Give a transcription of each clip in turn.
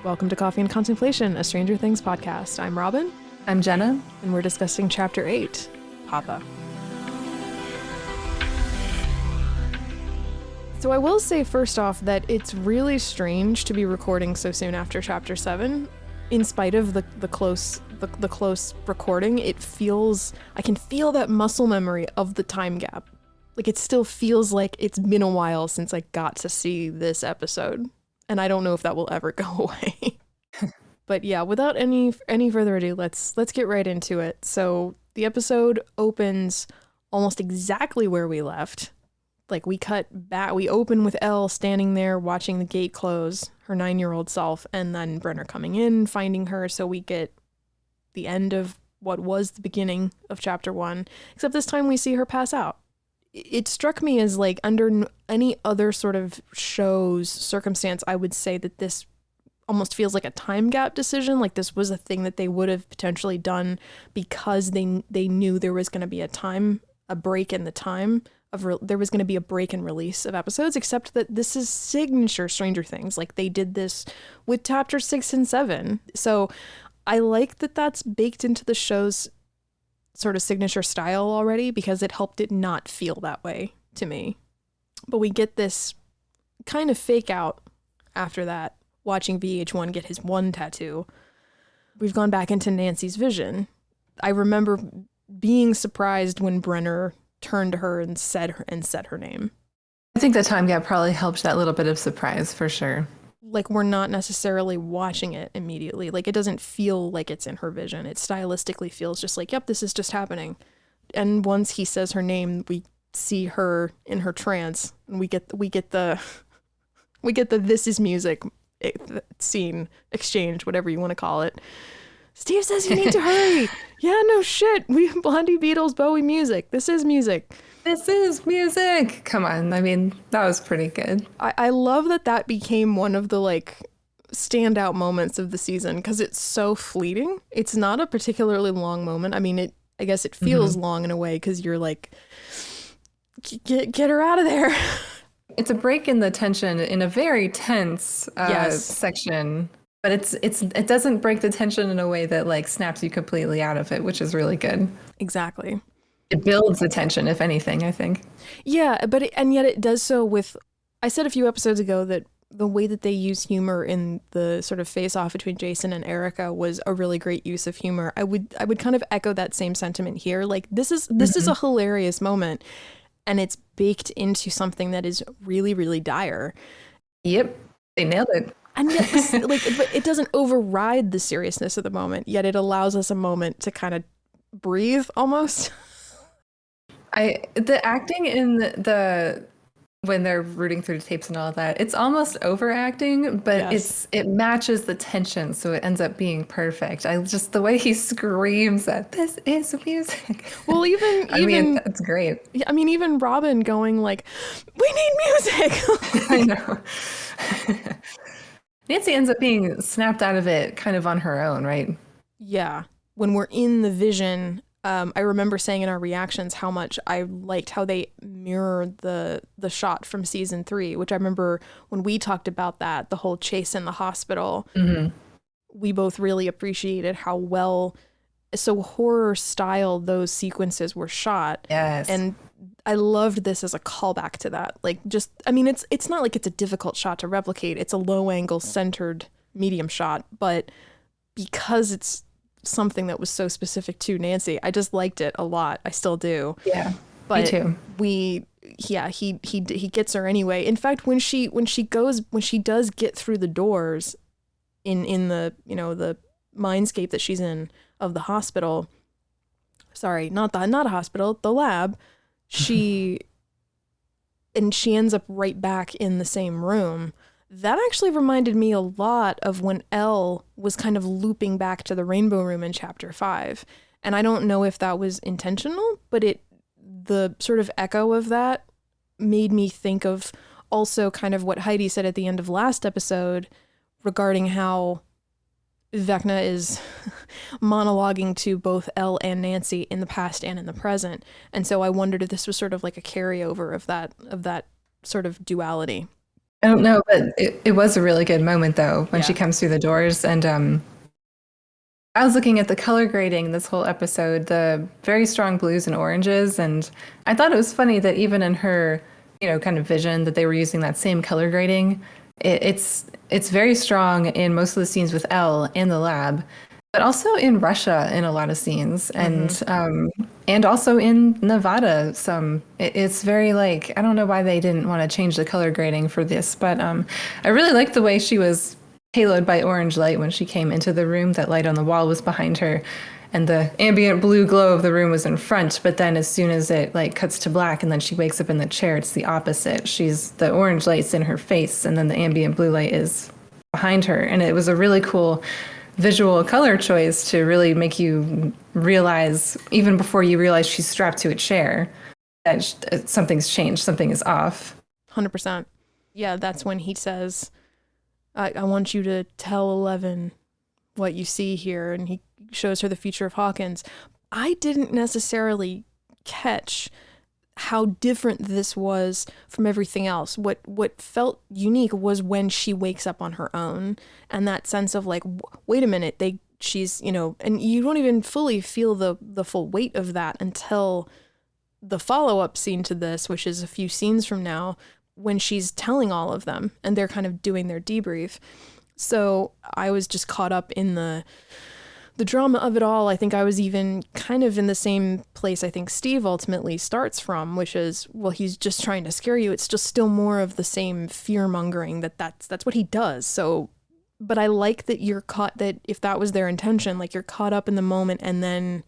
Welcome to Coffee and Contemplation, a Stranger Things podcast. I'm Robin. I'm Jenna. And we're discussing Chapter 8, Papa. So I will say first off that it's really strange to be recording so soon after Chapter 7. In spite of the close recording, I can feel that muscle memory of the time gap. Like, it still feels like it's been a while since I got to see this episode. And I don't know if that will ever go away. But yeah, without any further ado, let's get right into it. So the episode opens almost exactly where we left. Like, we cut back, we open with Elle standing there watching the gate close, her 9-year-old self, and then Brenner coming in, finding her. So we get the end of what was the beginning of Chapter 1, except this time we see her pass out. It struck me as, like, under any other sort of show's circumstance, I would say that this almost feels like a time gap decision. Like, this was a thing that they would have potentially done because they knew there was going to be a break in the time of there was going to be a break in release of episodes, except that this is signature Stranger Things. Like, they did this with Chapter 6 and 7. So I like that that's baked into the show's sort of signature style already, because it helped it not feel that way to me. But we get this kind of fake out after that, watching VH1 get his one tattoo. We've gone back into Nancy's vision. I remember being surprised when Brenner turned to her and said her name. I think the time gap probably helped that little bit of surprise for sure. Like, we're not necessarily watching it immediately. Like, it doesn't feel like it's in her vision. It stylistically feels just like, yep, this is just happening. And once he says her name, we see her in her trance, and we get the this is music scene exchange, whatever you want to call it. Steve says you need to hurry. Yeah, no shit. We have Blondie, Beatles, Bowie music. This is music. This is music. Come on. I mean, that was pretty good. I love that became one of the, like, standout moments of the season, because it's so fleeting. It's not a particularly long moment. I mean, I guess it feels long in a way, because you're like, get her out of there. It's a break in the tension in a very tense section. But it doesn't break the tension in a way that, like, snaps you completely out of it, which is really good. Exactly. It builds the tension, if anything, I think. Yeah, and yet it does so with, I said a few episodes ago that the way that they use humor in the sort of face-off between Jason and Erica was a really great use of humor. I would kind of echo that same sentiment here. Like, this is a hilarious moment, and it's baked into something that is really, really dire. Yep, they nailed it. And yet, but it doesn't override the seriousness of the moment, yet it allows us a moment to kind of breathe, almost. The acting in the when they're rooting through the tapes and all of that, it's almost overacting, but yes. it matches the tension, so it ends up being perfect. The way he screams that this is music. Well, even that's great. I mean, even Robin going like, "We need music." I know. Nancy ends up being snapped out of it kind of on her own, right? Yeah. When we're in the vision, I remember saying in our reactions how much I liked how they mirrored the shot from season 3, which I remember when we talked about that, the whole chase in the hospital, we both really appreciated how well, so horror style those sequences were shot. Yes. And I loved this as a callback to that. Like, just, I mean, it's not like it's a difficult shot to replicate. It's a low angle centered medium shot, but because it's something that was so specific to Nancy, I just liked it a lot. I still do. Yeah, but me too. He gets her anyway. In fact, when she does get through the doors in the, you know, the mindscape that she's in of the hospital, sorry, not a hospital, the lab, she ends up right back in the same room. That actually reminded me a lot of when Elle was kind of looping back to the Rainbow Room in Chapter 5. And I don't know if that was intentional, but the sort of echo of that made me think of also kind of what Heidi said at the end of last episode regarding how Vecna is monologuing to both Elle and Nancy in the past and in the present. And so I wondered if this was sort of like a carryover of that sort of duality. I don't know, but it was a really good moment though when she Yeah. comes through the doors. And I was looking at the color grading this whole episode, the very strong blues and oranges, and I thought it was funny that even in her, kind of vision that they were using that same color grading. It's very strong in most of the scenes with Elle in the lab, but also in Russia in a lot of scenes, and also in Nevada. It's very like I don't know why they didn't want to change the color grading for this, but I really liked the way she was haloed by orange light when she came into the room. That light on the wall was behind her, and the ambient blue glow of the room was in front. But then as soon as it like cuts to black and then she wakes up in the chair, it's the opposite. The orange light's in her face and then the ambient blue light is behind her. And it was a really cool visual color choice to really make you realize, even before you realize she's strapped to a chair, that something's changed, something is off. 100%. Yeah, that's when he says, I want you to tell 11 what you see here, and he shows her the future of Hawkins. I didn't necessarily catch how different this was from everything else. What felt unique was when she wakes up on her own, and that sense of like, wait a minute, she's, and you don't even fully feel the full weight of that until the follow-up scene to this, which is a few scenes from now, when she's telling all of them and they're kind of doing their debrief. So I was just caught up in the drama of it all. I think I was even kind of in the same place I think Steve ultimately starts from, which is, well, he's just trying to scare you. It's just still more of the same fear mongering that's what he does. So, but I like that you're caught, that if that was their intention, like you're caught up in the moment, and then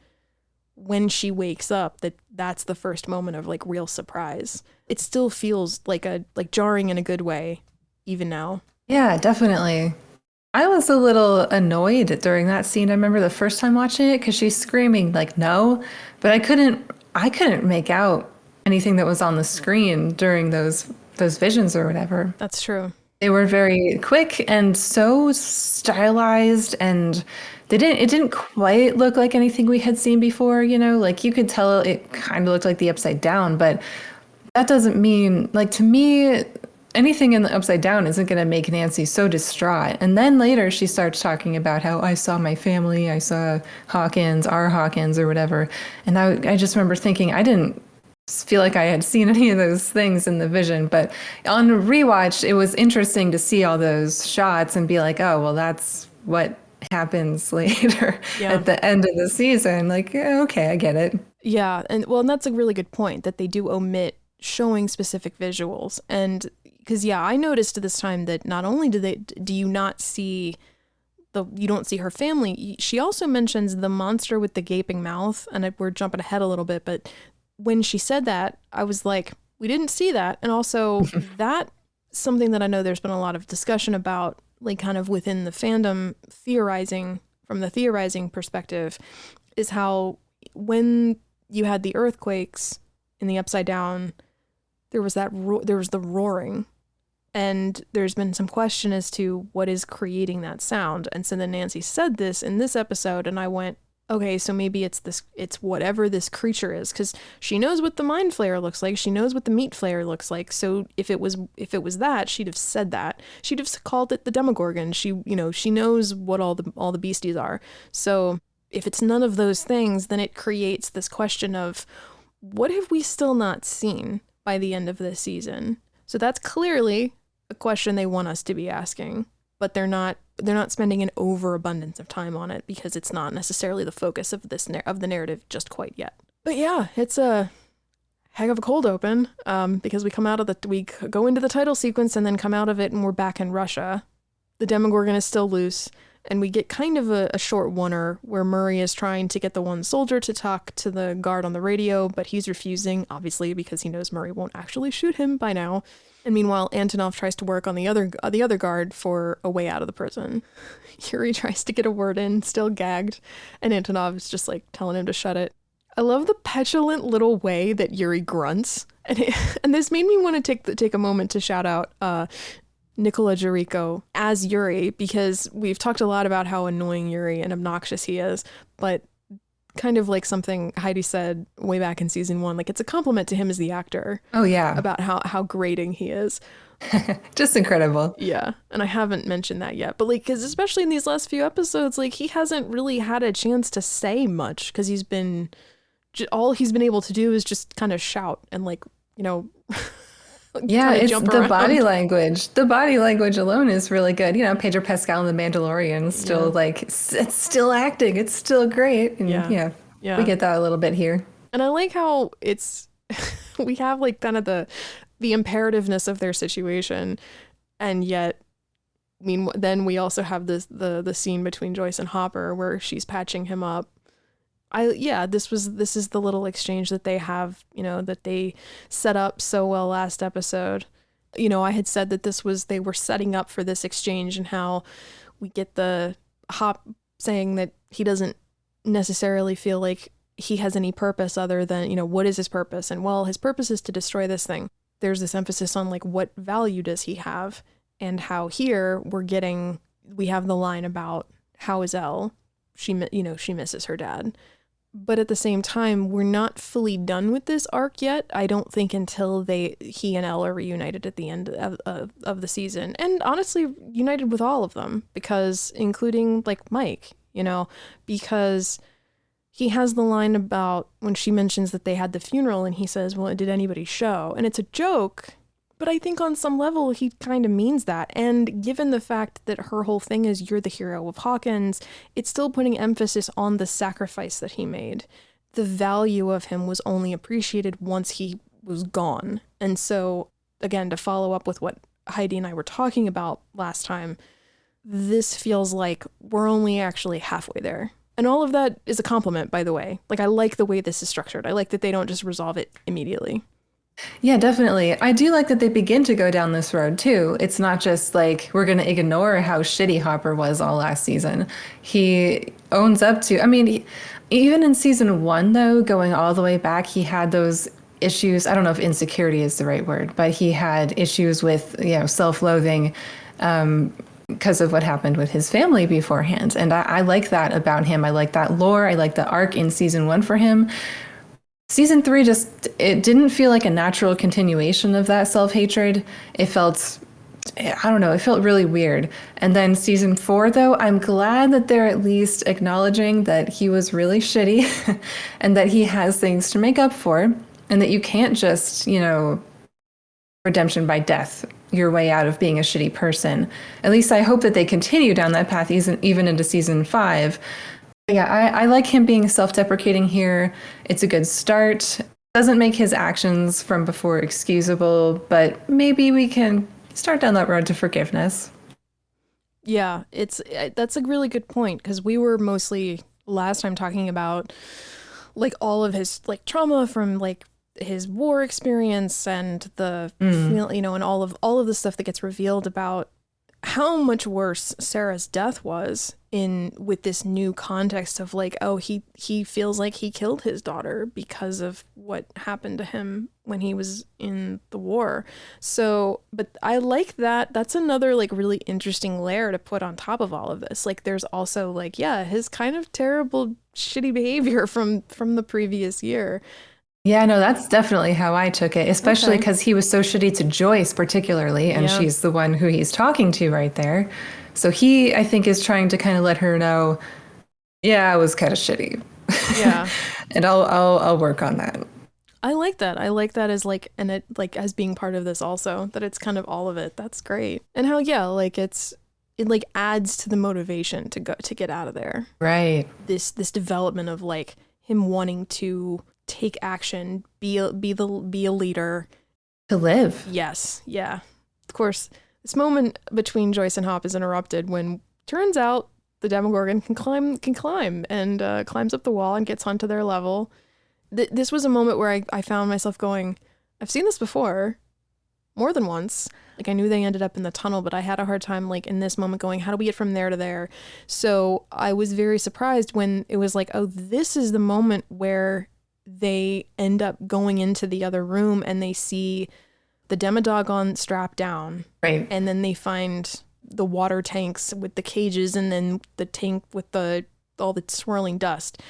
when she wakes up, that's the first moment of like real surprise. It still feels like jarring in a good way, even now. Yeah, definitely. I was a little annoyed during that scene. I remember the first time watching it because she's screaming like no, but I couldn't make out anything that was on the screen during those visions or whatever. That's true. They were very quick and so stylized, and it didn't quite look like anything we had seen before, like you could tell it kind of looked like the Upside Down, but that doesn't mean, like, to me, anything in the Upside Down isn't going to make Nancy so distraught. And then later she starts talking about how I saw my family, I saw Hawkins, our Hawkins or whatever. And I just remember thinking, I didn't feel like I had seen any of those things in the vision. But on rewatch, it was interesting to see all those shots and be like, oh, well, that's what happens later at the end of the season. Like, yeah, okay, I get it. Yeah. And that's a really good point, that they do omit showing specific visuals. And because I noticed this time that not only do you not see you don't see her family, she also mentions the monster with the gaping mouth, and we're jumping ahead a little bit, but when she said that, I was like, we didn't see that. And also that something that I know there's been a lot of discussion about, like kind of within the fandom, theorizing from the theorizing perspective, is how when you had the earthquakes in the Upside Down, there was the roaring, and there's been some question as to what is creating that sound. And so then Nancy said this in this episode, and I went, okay, so maybe it's whatever this creature is, because she knows what the mind flayer looks like, she knows what the meat flayer looks like. So if it was that, she'd have said that. She'd have called it the Demogorgon. She knows what all the beasties are. So if it's none of those things, then it creates this question of, what have we still not seen by the end of this season? So that's clearly a question they want us to be asking, but they're not spending an overabundance of time on it because it's not necessarily the focus of the narrative just quite yet. But yeah, it's a heck of a cold open, because we go into the title sequence and then come out of it and we're back in Russia. The Demogorgon is still loose, and we get kind of a short oneer where Murray is trying to get the one soldier to talk to the guard on the radio, but he's refusing, obviously, because he knows Murray won't actually shoot him by now. And meanwhile, Antonov tries to work on the other guard for a way out of the prison. Yuri tries to get a word in, still gagged, and Antonov is just like telling him to shut it. I love the petulant little way that Yuri grunts, and this made me want to take a moment to shout out Nicola Jericho as Yuri, because we've talked a lot about how annoying Yuri and obnoxious he is, but kind of like something Heidi said way back in season 1. Like, it's a compliment to him as the actor. Oh, yeah. About how grating he is. Just incredible. Yeah, and I haven't mentioned that yet, but like, because especially in these last few episodes, like he hasn't really had a chance to say much because he's been all he's been able to do is just kind of shout and like, you know, yeah, it's jump the around. body language. The body language alone is really good. You know, Pedro Pascal in The Mandalorian still like it's still acting. It's still great. And yeah, we get that a little bit here. And I like how it's we have like kind of the imperativeness of their situation, and yet then we also have the scene between Joyce and Hopper where she's patching him up. This is the little exchange that they have, you know, that they set up so well last episode. You know, I had said that they were setting up for this exchange, and how we get the Hop saying that he doesn't necessarily feel like he has any purpose other than, you know, what is his purpose? And well, his purpose is to destroy this thing. There's this emphasis on like, what value does he have? And how here we have the line about how is Elle? She misses her dad. But at the same time, we're not fully done with this arc yet. I don't think until he and Elle are reunited at the end of the season. And honestly, united with all of them, because including like Mike, you know, because he has the line about when she mentions that they had the funeral and he says, well, did anybody show? And it's a joke, but I think on some level he kind of means that. And given the fact that her whole thing is you're the hero of Hawkins, it's still putting emphasis on the sacrifice that he made. The value of him was only appreciated once he was gone. And so, again, to follow up with what Heidi and I were talking about last time, this feels like we're only actually halfway there. And all of that is a compliment, by the way. Like, I like the way this is structured. I like that they don't just resolve it immediately. Yeah, definitely. I do like that they begin to go down this road, too. It's not just like we're going to ignore how shitty Hopper was all last season. He owns up to, I mean, even in season 1, though, going all the way back, he had those issues. I don't know if insecurity is the right word, but he had issues with, you know, self-loathing, because of what happened with his family beforehand. And I like that about him. I like that lore. I like the arc in season 1 for him. Season 3 it didn't feel like a natural continuation of that self-hatred. It felt, I don't know, it felt really weird. And then season 4, though, I'm glad that they're at least acknowledging that he was really shitty and that he has things to make up for, and that you can't just, you know, redemption by death your way out of being a shitty person. At least I hope that they continue down that path even into season 5. But yeah, I like him being self-deprecating here. It's a good start. Doesn't make his actions from before excusable, but maybe we can start down that road to forgiveness. Yeah, that's a really good point, because we were mostly last time talking about like all of his like trauma from like his war experience and the you know, and all of the stuff that gets revealed about how much worse Sarah's death was with this new context of like, oh, he feels like he killed his daughter because of what happened to him when he was in the war. So, but I like that. That's another like really interesting layer to put on top of all of this. Like, there's also like, yeah, his kind of terrible, shitty behavior from the previous year. Yeah, no, that's definitely how I took it, especially because he was so shitty to Joyce particularly, and she's the one who he's talking to right there. So he, I think, is trying to kind of let her know, yeah, I was kind of shitty. Yeah. And I'll work on that. I like that. I like that as like, and it like as being part of this also, that it's kind of all of it. That's great. And how, yeah, like it like adds to the motivation to get out of there. Right. This development of like him wanting to take action, be a leader, to live. Yes, yeah. Of course, this moment between Joyce and Hop is interrupted when turns out the Demogorgon can climb and climbs up the wall and gets onto their level. This was a moment where I found myself going, I've seen this before, more than once. Like, I knew they ended up in the tunnel, but I had a hard time, like, in this moment going, how do we get from there to there? So I was very surprised when it was like, oh, this is the moment where they end up going into the other room and they see the Demodogon strapped down. Right. And then they find the water tanks with the cages and then the tank with all the swirling dust.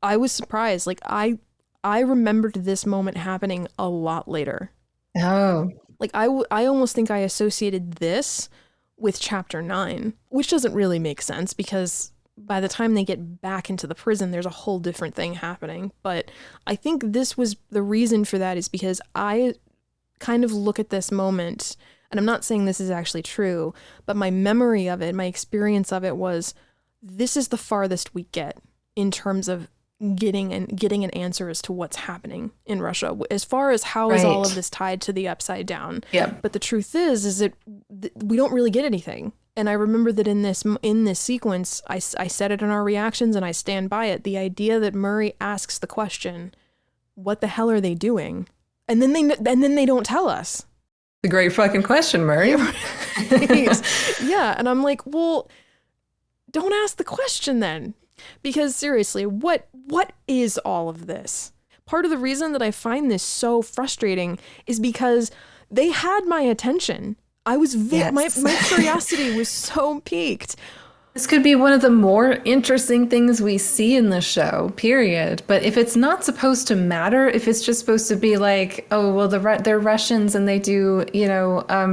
I was surprised. Like I remembered this moment happening a lot later. Oh, Like I almost think I associated this with chapter 9, which doesn't really make sense because by the time they get back into the prison, there's a whole different thing happening. But I think this was the reason for that is because I kind of look at this moment, and I'm not saying this is actually true, but my memory of it, my experience of it was this is the farthest we get in terms of getting an answer as to what's happening in Russia. As far as how is all of this tied to the Upside Down. Yep. But the truth is that we don't really get anything. And I remember that in this sequence, I said it in our reactions and I stand by it. The idea that Murray asks the question, what the hell are they doing? And then they don't tell us. The great fucking question, Murray. Yeah. And I'm like, well, don't ask the question then. Because seriously, what is all of this? Part of the reason that I find this so frustrating is because they had my attention. I was my curiosity was so piqued. This could be one of the more interesting things we see in the show, period. But if it's not supposed to matter, if it's just supposed to be like, oh, well, they're Russians and they do,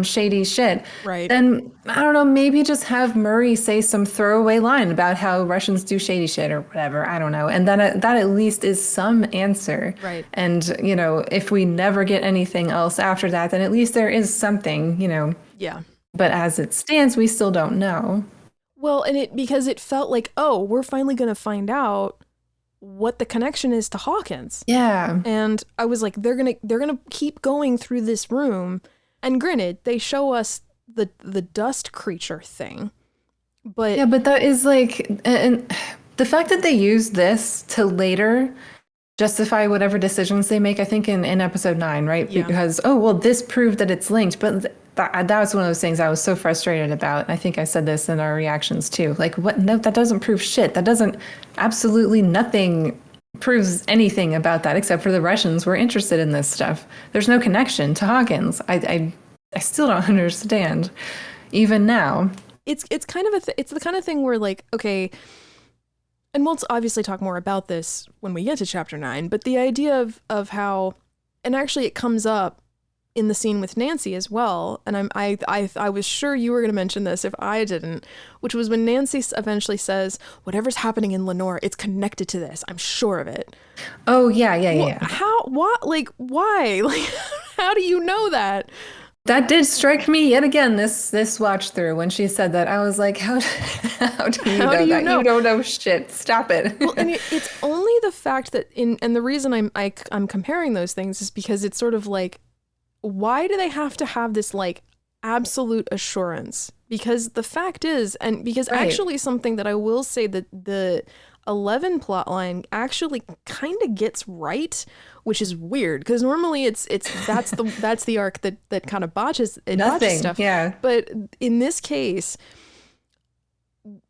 shady shit. Right. Then, I don't know, maybe just have Murray say some throwaway line about how Russians do shady shit or whatever. I don't know. And that at least is some answer. Right. And, if we never get anything else after that, then at least there is something, Yeah. But as it stands, we still don't know. Well, and because it felt like, oh, we're finally going to find out what the connection is to Hawkins. Yeah. And I was like, they're going to keep going through this room. And granted, they show us the dust creature thing. But yeah, but that is like, and the fact that they use this to later justify whatever decisions they make, I think in episode 9, right? Yeah. Because, oh, well, this proved that it's linked. But that was one of those things I was so frustrated about. I think I said this in our reactions too. Like, what? No, that doesn't prove shit. That doesn't, absolutely nothing proves anything about that except for the Russians were interested in this stuff. There's no connection to Hawkins. I still don't understand, even now. It's kind of it's the kind of thing where like, okay, and we'll obviously talk more about this when we get to chapter 9, but the idea of how, and actually it comes up in the scene with Nancy as well, and I was sure you were going to mention this if I didn't, which was when Nancy eventually says, whatever's happening in Lenore, it's connected to this. I'm sure of it. Oh, yeah. How, what, like, why? Like, how do you know that? That did strike me yet again this watch through when she said that. I was like, how do you know that? You don't know shit. Stop it. Well, and it's only the fact that and the reason I'm comparing those things is because it's sort of like, why do they have to have this like absolute assurance? Because the fact is, and because actually something that I will say that the 11 plotline actually kind of gets right, which is weird because normally it's that's the arc that kind of botches stuff. Yeah. But in this case,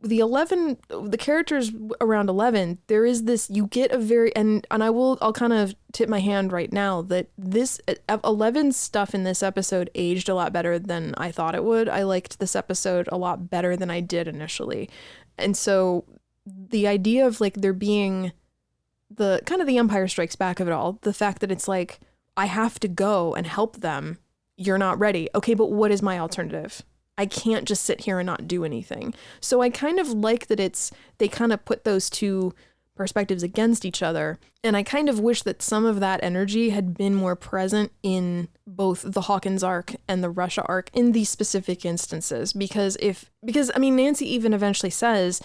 the characters around 11, there is this, you get a very, and I'll kind of tip my hand right now that this 11 stuff in this episode aged a lot better than I thought it would. I liked this episode a lot better than I did initially. And so the idea of like there being the kind of the Empire Strikes Back of it all, the fact that it's like, I have to go and help them. You're not ready. Okay, but what is my alternative? I can't just sit here and not do anything. So I kind of like that they kind of put those two perspectives against each other. And I kind of wish that some of that energy had been more present in both the Hawkins arc and the Russia arc in these specific instances. Because I mean, Nancy even eventually says,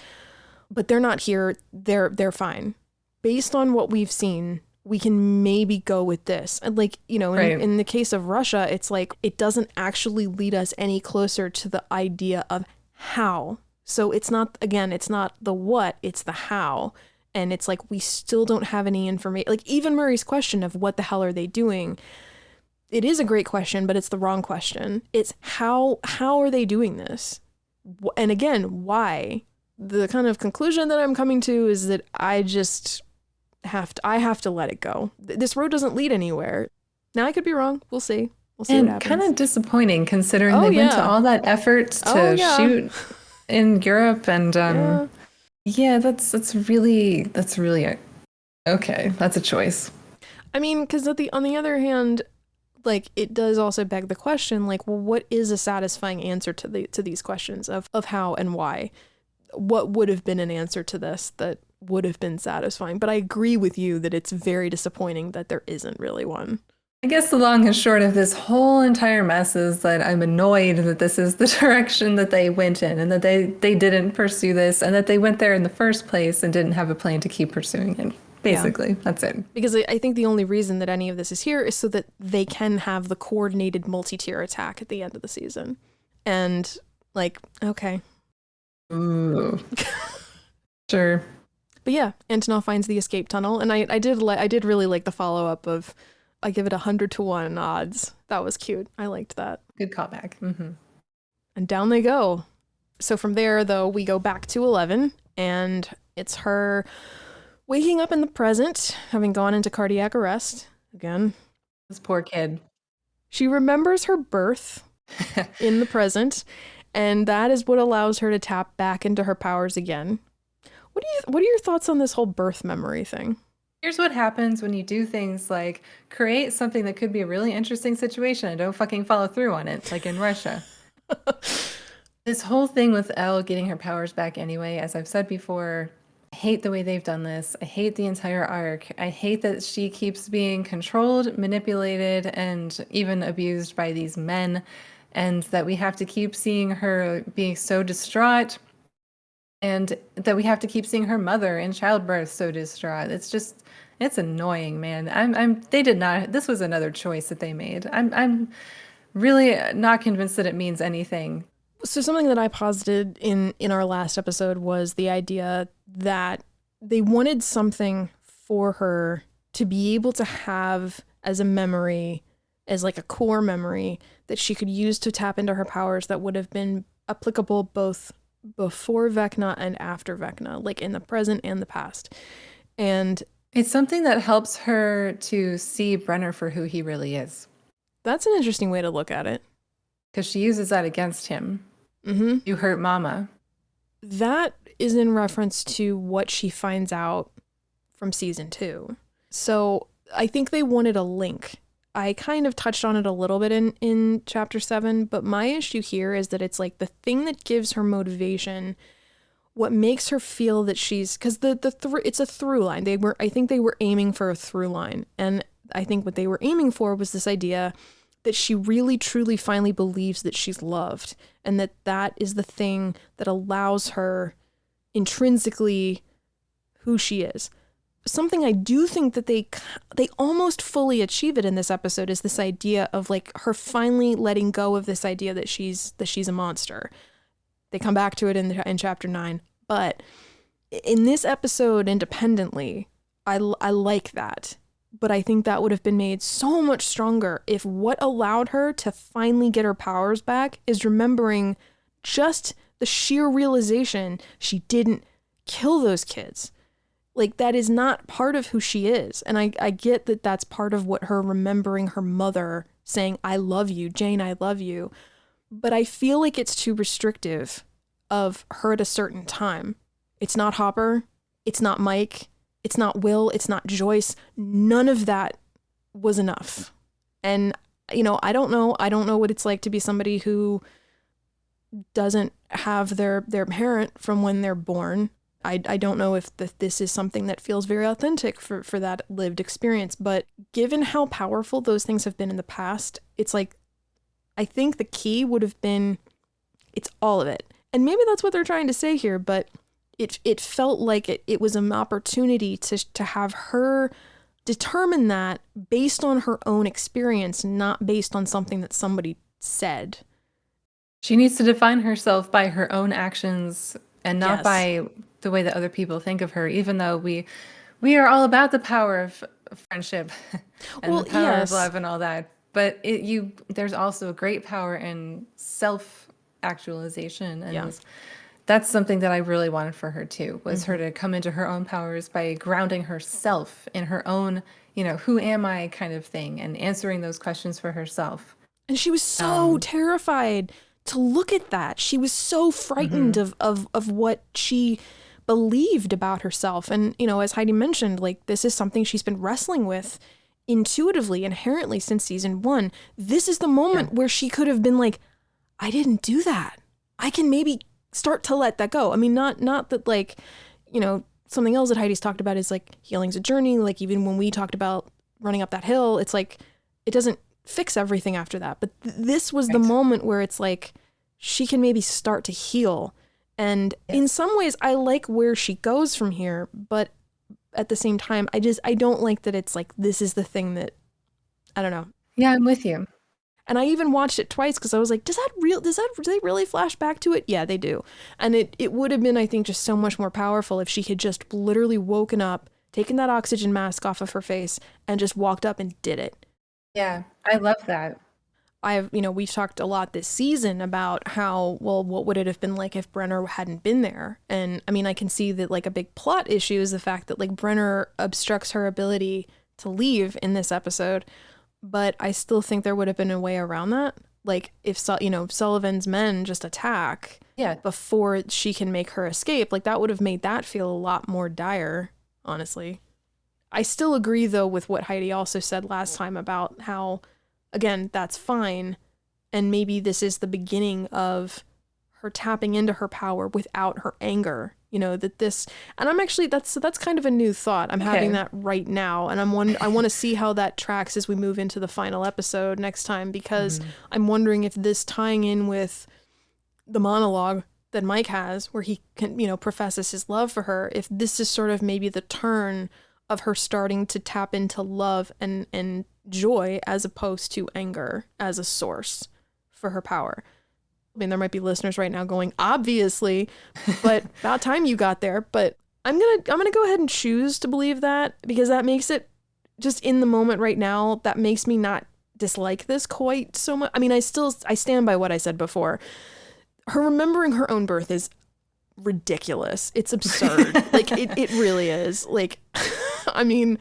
but they're not here. They're fine. Based on what we've seen, we can maybe go with this. And like, in the case of Russia, it's like, it doesn't actually lead us any closer to the idea of how. So it's not the what, it's the how. And it's like, we still don't have any information. Like even Murray's question of what the hell are they doing? It is a great question, but it's the wrong question. It's how are they doing this? And again, why? The kind of conclusion that I'm coming to is that I just have to let it go. This road doesn't lead anywhere. Now I could be wrong. We'll see. We'll see what happens. Kind of disappointing considering they went to all that effort to shoot in Europe and that's really Okay, that's a choice. I mean, because on the other hand, like it does also beg the question, like, well, what is a satisfying answer to these questions of how and why? What would have been an answer to this that would have been satisfying? But I agree with you that it's very disappointing that there isn't really one. I guess the long and short of this whole entire mess is that I'm annoyed that this is the direction that they went in and that they didn't pursue this and that they went there in the first place and didn't have a plan to keep pursuing it. Yeah. Basically, that's it. Because I think the only reason that any of this is here is so that they can have the coordinated multi-tier attack at the end of the season. And like, okay. Ooh. Sure. But yeah, Antonov finds the escape tunnel, and I did really like the follow-up of I give it 100-1 odds. That was cute. I liked that. Good callback. Mm-hmm. And down they go. So from there, though, we go back to 11, and it's her waking up in the present, having gone into cardiac arrest again. This poor kid. She remembers her birth in the present, and that is what allows her to tap back into her powers again. What are your thoughts on this whole birth memory thing? Here's what happens when you do things like create something that could be a really interesting situation and don't fucking follow through on it, like in Russia. This whole thing with Elle getting her powers back anyway, as I've said before, I hate the way they've done this. I hate the entire arc. I hate that she keeps being controlled, manipulated, and even abused by these men, and that we have to keep seeing her being so distraught, and that we have to keep seeing her mother in childbirth so distraught. It's annoying, man. They did not, this was another choice that they made. I'm really not convinced that it means anything. So something that I posited in our last episode was the idea that they wanted something for her to be able to have as a memory, as like a core memory that she could use to tap into her powers that would have been applicable both before Vecna and after Vecna, like in the present and the past. And it's something that helps her to see Brenner for who he really is. That's an interesting way to look at it. Because she uses that against him. Mm-hmm. You hurt Mama. That is in reference to what she finds out from season 2. So I think they wanted a link. I kind of touched on it a little bit in chapter 7, but my issue here is that it's like the thing that gives her motivation, what makes her feel that she's, because it's a through line. I think they were aiming for a through line, and I think what they were aiming for was this idea that she really truly finally believes that she's loved, and that is the thing that allows her intrinsically who she is. Something I do think that they almost fully achieve it in this episode is this idea of like her finally letting go of this idea that she's a monster. They come back to it in chapter 9, but in this episode independently, I like that. But I think that would have been made so much stronger if what allowed her to finally get her powers back is remembering just the sheer realization she didn't kill those kids. Like, that is not part of who she is. And I get that that's part of what her remembering her mother saying, I love you, Jane, I love you. But I feel like it's too restrictive of her at a certain time. It's not Hopper. It's not Mike. It's not Will. It's not Joyce. None of that was enough. And, you know, I don't know what it's like to be somebody who doesn't have their parent from when they're born. I don't know if this is something that feels very authentic for that lived experience. But given how powerful those things have been in the past, it's like, I think the key would have been, it's all of it. And maybe that's what they're trying to say here, but it felt like it was an opportunity to have her determine that based on her own experience, not based on something that somebody said. She needs to define herself by her own actions and not by the way that other people think of her, even though we are all about the power of friendship and the power of love and all that. But there's also a great power in self-actualization. And that's something that I really wanted for her too, was her to come into her own powers by grounding herself in her own, who am I kind of thing, and answering those questions for herself. And she was so terrified to look at that. She was so frightened of what she believed about herself. And, you know, as Heidi mentioned, like, this is something she's been wrestling with intuitively, inherently since season 1. This is the moment where she could have been like, I didn't do that. I can maybe start to let that go. I mean, not that, like, you know, something else that Heidi's talked about is like healing's a journey. Like, even when we talked about running up that hill, it's like, it doesn't fix everything after that. But this was the moment where it's like, she can maybe start to heal. And in some ways, I like where she goes from here. But at the same time, I don't like that it's like, this is the thing that, I don't know. Yeah, I'm with you. And I even watched it twice because I was like, do they really flash back to it? Yeah, they do. And it would have been, I think, just so much more powerful if she had just literally woken up, taken that oxygen mask off of her face, and just walked up and did it. Yeah, I love that. We've talked a lot this season about how, well, what would it have been like if Brenner hadn't been there? And I mean, I can see that, like, a big plot issue is the fact that, like, Brenner obstructs her ability to leave in this episode. But I still think there would have been a way around that. Like, if Sullivan's men just attack before she can make her escape, like, that would have made that feel a lot more dire, honestly. I still agree, though, with what Heidi also said last time about how, again, that's fine. And maybe this is the beginning of her tapping into her power without her anger. You know, that this, and I'm actually, that's kind of a new thought. I'm having that right now. And I want to see how that tracks as we move into the final episode next time, because I'm wondering if this tying in with the monologue that Mike has, where he can, you know, professes his love for her, if this is sort of maybe the turn of her starting to tap into love and joy as opposed to anger as a source for her power. I mean, there might be listeners right now going, obviously, but about time you got there. But I'm gonna go ahead and choose to believe that, because that makes it just in the moment right now. That makes me not dislike this quite so much. I mean, I stand by what I said before. Her remembering her own birth is ridiculous. It's absurd. Like, it really is. Like, I mean,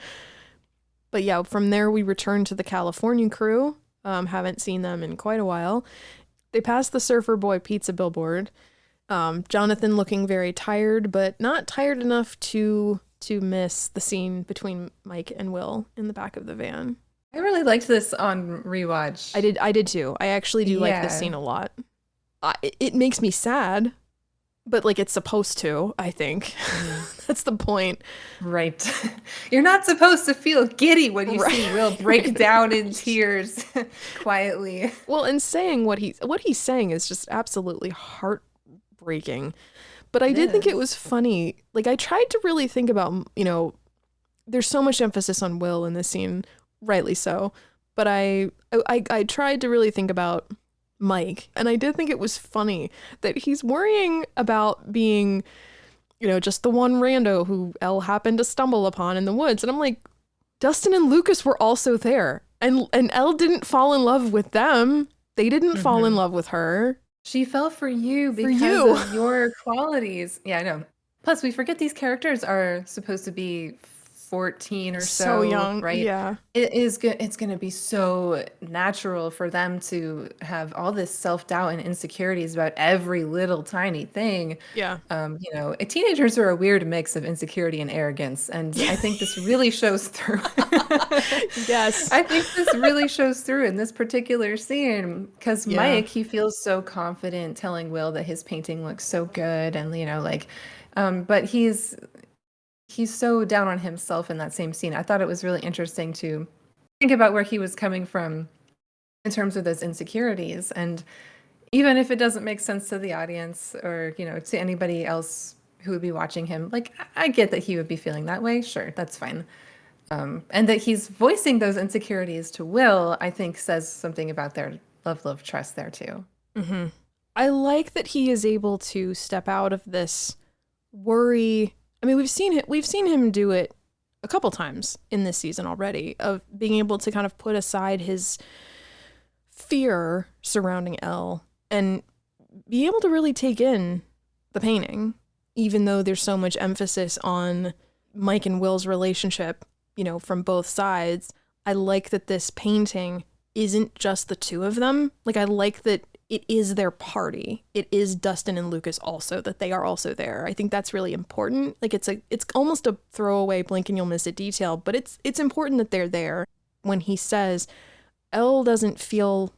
but yeah, from there we return to the California crew. Haven't seen them in quite a while. They pass the Surfer Boy pizza billboard. Jonathan looking very tired, but not tired enough to miss the scene between Mike and Will in the back of the van. I really liked this on rewatch. I did too. I actually do like this scene a lot. It makes me sad, but, like, it's supposed to, I think. That's the point. Right. You're not supposed to feel giddy when you see Will break down in tears quietly. Well, and saying what he's saying is just absolutely heartbreaking. But I did think it was funny. Like, I tried to really think about, you know, there's so much emphasis on Will in this scene, rightly so. But I tried to really think about Mike, and I did think it was funny that he's worrying about being, you know, just the one rando who Elle happened to stumble upon in the woods. And I'm like, Dustin and Lucas were also there, and Elle didn't fall in love with them. They didn't fall in love with her. She fell for you because of your qualities. Yeah, I know. Plus, we forget these characters are supposed to be 14 or so young, right? Yeah. It's going to be so natural for them to have all this self-doubt and insecurities about every little tiny thing. Yeah. You know, teenagers are a weird mix of insecurity and arrogance, and I think this really shows through. Yes. I think this really shows through in this particular scene, because Mike, he feels so confident telling Will that his painting looks so good, and, you know, like, but he's so down on himself in that same scene. I thought it was really interesting to think about where he was coming from in terms of those insecurities. And even if it doesn't make sense to the audience or, you know, to anybody else who would be watching him, like, I get that he would be feeling that way. Sure, that's fine. And that he's voicing those insecurities to Will, I think says something about their love, trust there too. Mm-hmm. I like that he is able to step out of this worry. I mean, we've seen him do it a couple times in this season already, of being able to kind of put aside his fear surrounding Elle and be able to really take in the painting, even though there's so much emphasis on Mike and Will's relationship, you know, from both sides. I like that this painting isn't just the two of them. Like, I like that it is their party. It is Dustin and Lucas also, that they are also there. I think that's really important. Like, it's almost a throwaway blink and you'll miss it detail, but it's important that they're there. When he says, Elle doesn't feel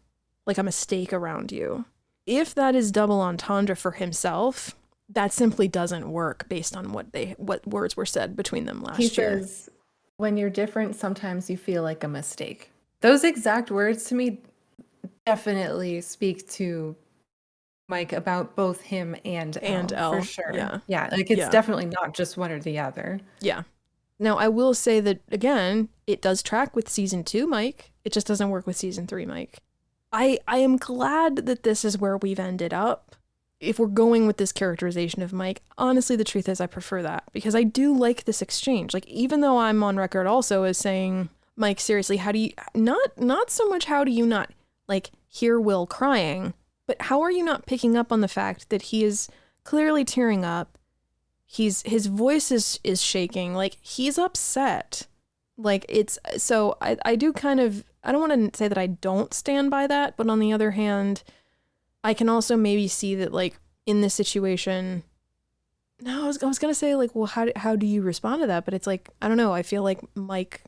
like a mistake around you. If that is double entendre for himself, that simply doesn't work based on what words were said between them last year. He says, when you're different, sometimes you feel like a mistake. Those exact words to me definitely speak to Mike about both him and Elle, for sure. Yeah, like it's definitely not just one or the other. Yeah. Now, I will say that, again, it does track with season 2 Mike. It just doesn't work with season 3 Mike. I am glad that this is where we've ended up. If we're going with this characterization of Mike, honestly, the truth is I prefer that, because I do like this exchange. Like, even though I'm on record also as saying, Mike, seriously, how do you, not so much how do you not, like, hear Will crying, but how are you not picking up on the fact that he is clearly tearing up? His voice is shaking, like, he's upset. Like, it's, so I do kind of, I don't want to say that I don't stand by that, but on the other hand, I can also maybe see that, like, in this situation, no, I was going to say, like, well, how do you respond to that? But it's like, I don't know. I feel like Mike,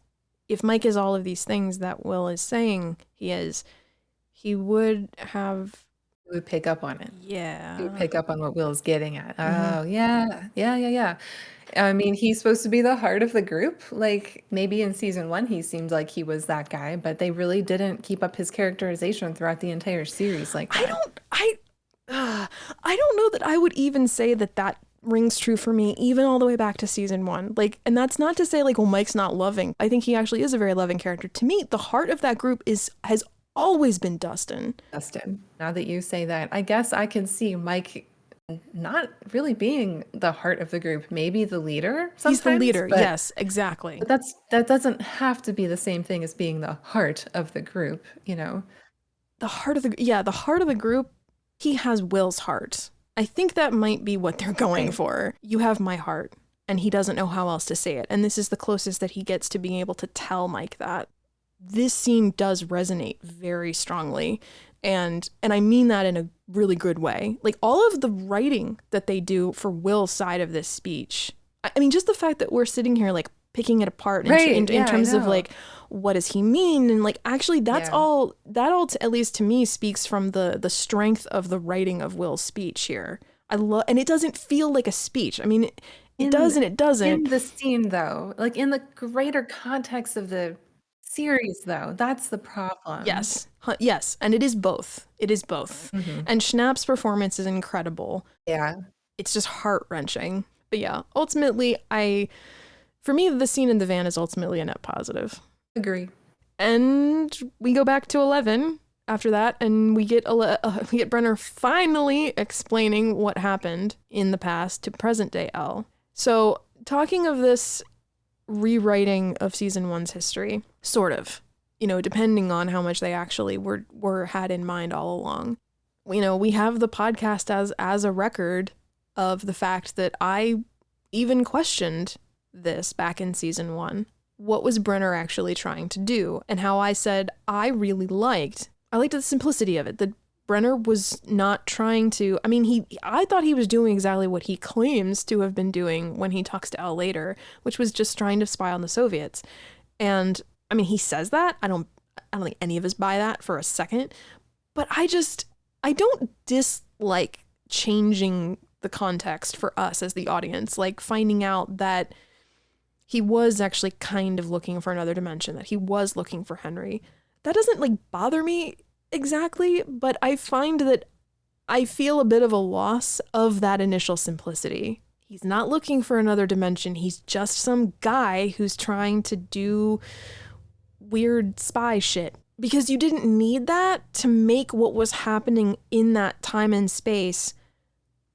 if Mike is all of these things that Will is saying he is, he would have... He would pick up on it. Yeah. He would pick up on what Will's getting at. Oh, yeah. I mean, he's supposed to be the heart of the group. Like, maybe in season 1, he seemed like he was that guy, but they really didn't keep up his characterization throughout the entire series like that. I don't know that I would even say that rings true for me, even all the way back to season 1. Like, and that's not to say, like, well, Mike's not loving. I think he actually is a very loving character. To me, the heart of that group has always been Dustin. Now that you say that, I guess I can see Mike not really being the heart of the group, maybe the leader sometimes. He's the leader, yes, exactly. But that doesn't have to be the same thing as being the heart of the group, you know? The heart of the group, he has Will's heart. I think that might be what they're going for. You have my heart, and he doesn't know how else to say it. And this is the closest that he gets to being able to tell Mike that. This scene does resonate very strongly. And I mean that in a really good way. Like, all of the writing that they do for Will's side of this speech, I mean, just the fact that we're sitting here, like, picking it apart in terms of, like, what does he mean? And, like, actually, that all at least to me speaks from the strength of the writing of Will's speech here. And it doesn't feel like a speech. I mean, it does and it doesn't. In the scene, though, like, in the greater context of the series, though, that's the problem. Yes, and it is both. Mm-hmm. And Schnapp's performance is incredible. Yeah, it's just heart-wrenching. But yeah, ultimately, for me, the scene in the van is ultimately a net positive. Agree. And we go back to 11 after that, and we get Brenner finally explaining what happened in the past to present day Elle. So, talking of this rewriting of season 1's history, sort of, depending on how much they actually had in mind all along. We have the podcast as a record of the fact that I even questioned this back in season 1. What was Brenner actually trying to do? And how I said I liked the simplicity of it, that Brenner was not trying to, I thought he was doing exactly what he claims to have been doing when he talks to Elle later, which was just trying to spy on the Soviets. And he says that. I don't think any of us buy that for a second, but I don't dislike changing the context for us as the audience, like finding out that he was actually kind of looking for another dimension, that he was looking for Henry. That doesn't bother me exactly, but I find that I feel a bit of a loss of that initial simplicity. He's not looking for another dimension. He's just some guy who's trying to do weird spy shit. Because you didn't need that to make what was happening in that time and space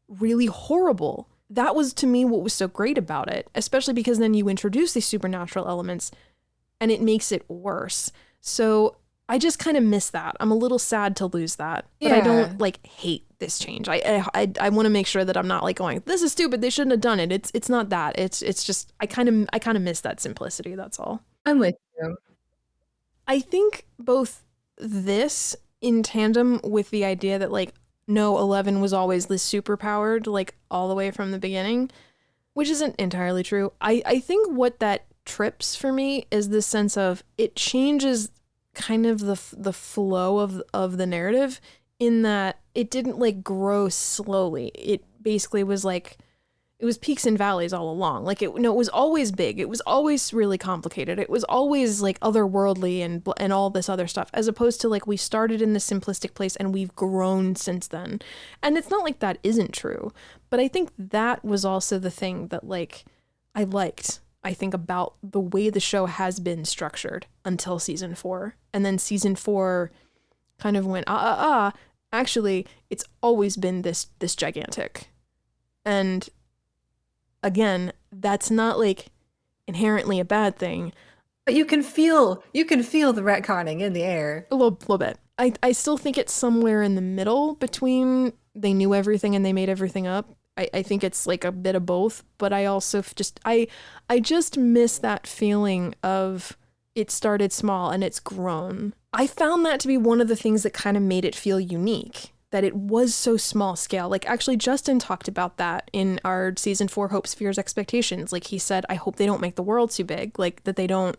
really horrible. That was, to me, what was so great about it, especially because then you introduce these supernatural elements and it makes it worse. So I just kind of miss that. I'm a little sad to lose that, but I don't hate this change. I want to make sure that I'm not going, this is stupid, they shouldn't have done it. It's not that. It's just I kind of miss that simplicity. That's all. I'm with you. I think both this in tandem with the idea that like, no, 11 was always this super powered, like all the way from the beginning, which isn't entirely true. I think what that trips for me is this sense of it changes kind of the flow of the narrative, in that it didn't like grow slowly. It basically was like, it was peaks and valleys all along. Like it was always big. It was always really complicated. It was always like otherworldly and all this other stuff, as opposed to like we started in this simplistic place and we've grown since then. And it's not like that isn't true, but I think that was also the thing that like I liked, I think, about the way the show has been structured until season 4. And then season 4 kind of went, actually, it's always been this gigantic. And again, that's not like inherently a bad thing. But you can feel the retconning in the air. A little bit. I still think it's somewhere in the middle between they knew everything and they made everything up. I think it's like a bit of both, but I also just I just miss that feeling of it started small and it's grown. I found that to be one of the things that kind of made it feel unique, that it was so small scale. Like actually Justin talked about that in our season 4 Hopes, Fears, Expectations. Like he said, I hope they don't make the world too big, like that they don't,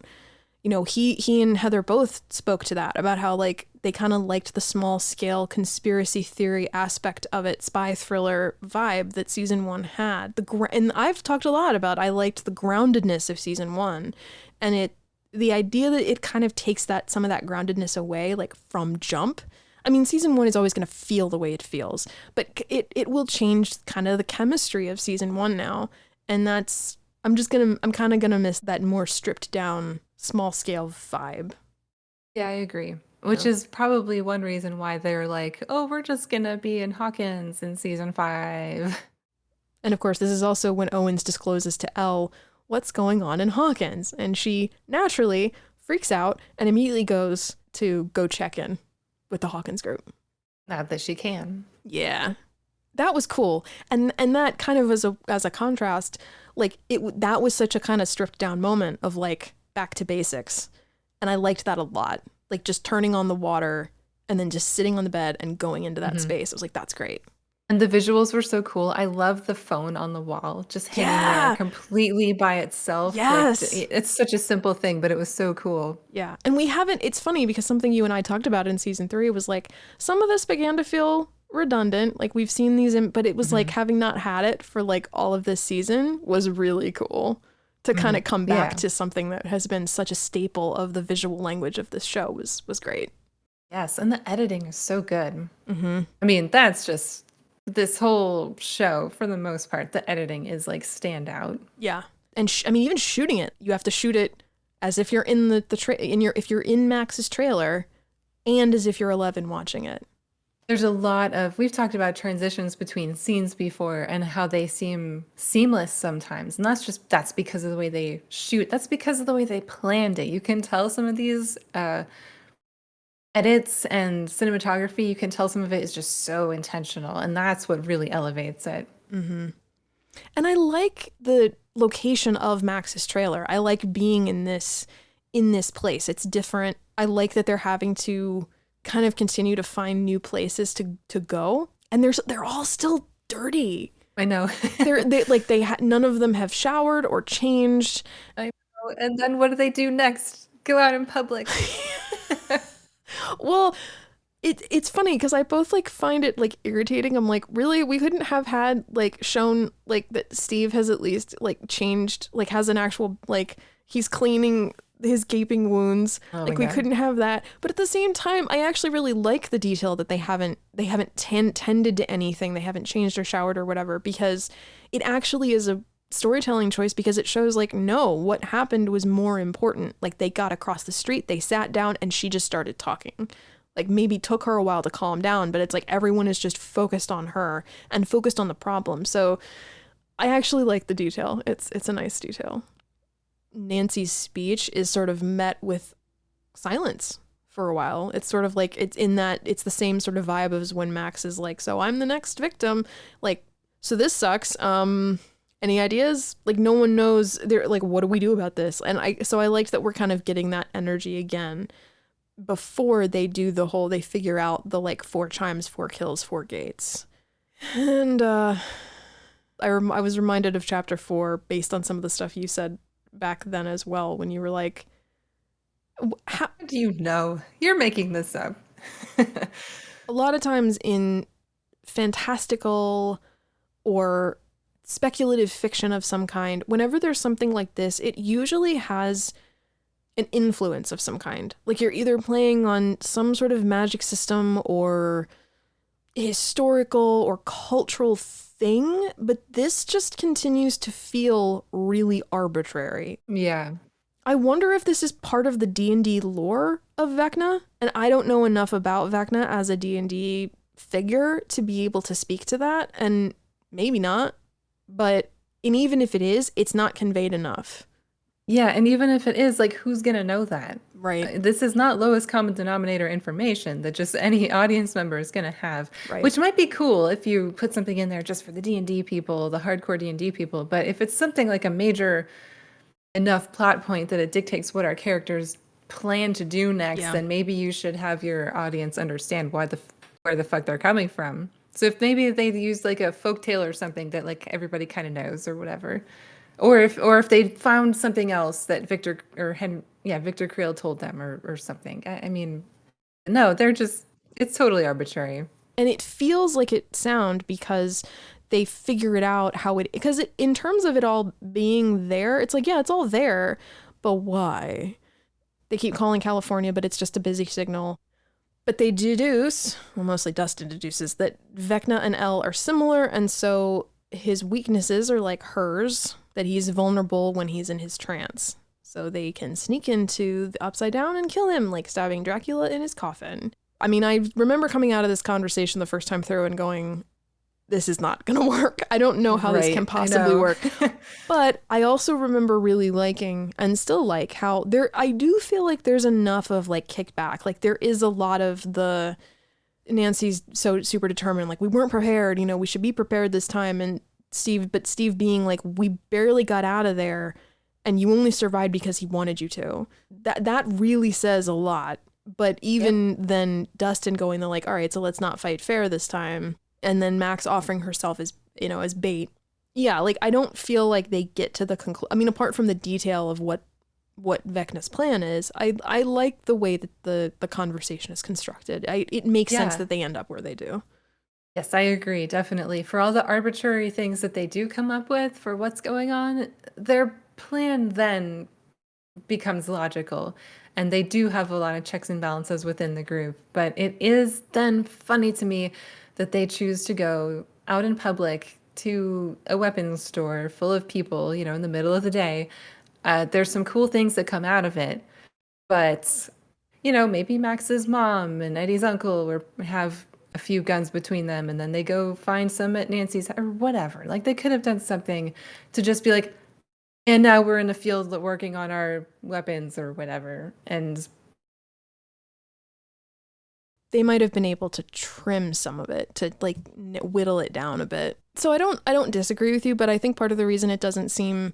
you know, he and Heather both spoke to that, about how like they kind of liked the small scale conspiracy theory aspect of it, spy thriller vibe that season 1 had. And I've talked a lot about, I liked the groundedness of season 1, and the idea that it kind of takes some of that groundedness away, like from jump. I mean, season 1 is always going to feel the way it feels, but it will change kind of the chemistry of season 1 now. And I'm kind of going to miss that more stripped down, small scale vibe. Yeah, I agree. Which is probably one reason why they're like, oh, we're just going to be in Hawkins in season 5. And of course, this is also when Owens discloses to Elle what's going on in Hawkins. And she naturally freaks out and immediately goes to go check in with the Hawkins group. Not that she can. Yeah. That was cool. And that kind of as a contrast, like that was such a kind of stripped down moment of like back to basics. And I liked that a lot. Like just turning on the water and then just sitting on the bed and going into that space. I was like, that's great. And the visuals were so cool. I love the phone on the wall, just hanging there completely by itself. Yes. Like, it's such a simple thing, but it was so cool. Yeah. And it's funny because something you and I talked about in season 3 was like, some of this began to feel redundant. Like we've seen these, but it was like having not had it for like all of this season was really cool to kind of come back to something that has been such a staple of the visual language of this show was great. Yes. And the editing is so good. I mean, that's just this whole show, for the most part, the editing is like standout. Yeah. And I mean, even shooting it, you have to shoot it as if you're in if you're in Max's trailer and as if you're 11 watching it. There's a lot of, we've talked about transitions between scenes before and how they seem seamless sometimes. And that's because of the way they shoot. That's because of the way they planned it. You can tell some of these edits and cinematography, you can tell some of it is just so intentional. And that's what really elevates it. Mm-hmm. And I like the location of Max's trailer. I like being in this place. It's different. I like that they're having to kind of continue to find new places to go, and they're all still dirty. I know. None of them have showered or changed. I know. And then what do they do next? Go out in public. Well, it's funny because I both like find it like irritating. I'm like, really, we couldn't have had like shown like that Steve has at least like changed, like has an actual like he's cleaning his gaping wounds. Like we couldn't have that. But at the same time, I actually really like the detail that they haven't tended to anything. They haven't changed or showered or whatever, because it actually is a storytelling choice, because it shows like, no, what happened was more important. Like they got across the street, they sat down, and she just started talking. Like maybe took her a while to calm down, but it's like everyone is just focused on her and focused on the problem. So I actually like the detail. It's a nice detail. Nancy's speech is sort of met with silence for a while. It's sort of like it's the same sort of vibe as when Max is like, so I'm the next victim. Like, so this sucks. Any ideas? Like no one knows. They're like, what do we do about this? And I liked that we're kind of getting that energy again. before they do they figure out the like 4 chimes, 4 kills, 4 gates. And I was reminded of chapter 4 based on some of the stuff you said back then as well, when you were like, how do you know? You're making this up. A lot of times in fantastical or speculative fiction of some kind, whenever there's something like this, it usually has an influence of some kind. Like you're either playing on some sort of magic system or historical or cultural thing, but this just continues to feel really arbitrary. Yeah. I wonder if this is part of the D&D lore of Vecna, and I don't know enough about Vecna as a D&D figure to be able to speak to that, and maybe not, and even if it is, it's not conveyed enough. Yeah, and even if it is, like, who's gonna know that? Right. This is not lowest common denominator information that just any audience member is gonna have, Right. which might be cool if you put something in there just for the D&D people, the hardcore D&D people, but if it's something like a major enough plot point that it dictates what our characters plan to do next, then maybe you should have your audience understand where the fuck they're coming from. So if maybe they use like a folktale or something that like everybody kind of knows or whatever, or if they found something else that Victor Creel told them or something. I mean, no, it's totally arbitrary. And it feels like it sound because they figure it out because in terms of it all being there, it's like, yeah, it's all there, but why? They keep calling California, but it's just a busy signal. But they deduce, well, mostly Dustin deduces, that Vecna and Elle are similar, and so his weaknesses are like hers, that he's vulnerable when he's in his trance. So they can sneak into the Upside Down and kill him, like stabbing Dracula in his coffin. I mean, I remember coming out of this conversation the first time through and going, this is not going to work. I don't know how this can possibly work. But I also remember really liking and still like how I do feel like there's enough of like kickback. Like there is a lot of the Nancy's so super determined, like we weren't prepared, we should be prepared this time. And Steve being like, we barely got out of there and you only survived because he wanted you to. That really says a lot. But even then Dustin going to like, all right, so let's not fight fair this time. And then Max offering herself as bait. Yeah, like I don't feel like they get to the conclusion. I mean, apart from the detail of what Vecna's plan is, I like the way that the conversation is constructed. It makes sense that they end up where they do. Yes, I agree, definitely. For all the arbitrary things that they do come up with for what's going on, their plan then becomes logical. And they do have a lot of checks and balances within the group. But it is then funny to me that they choose to go out in public to a weapons store full of people, in the middle of the day. There's some cool things that come out of it. But, maybe Max's mom and Eddie's uncle have a few guns between them, and then they go find some at Nancy's or whatever. Like they could have done something to just be like, and now we're in the field working on our weapons or whatever. And they might have been able to trim some of it to like whittle it down a bit. So I don't disagree with you, but I think part of the reason it doesn't seem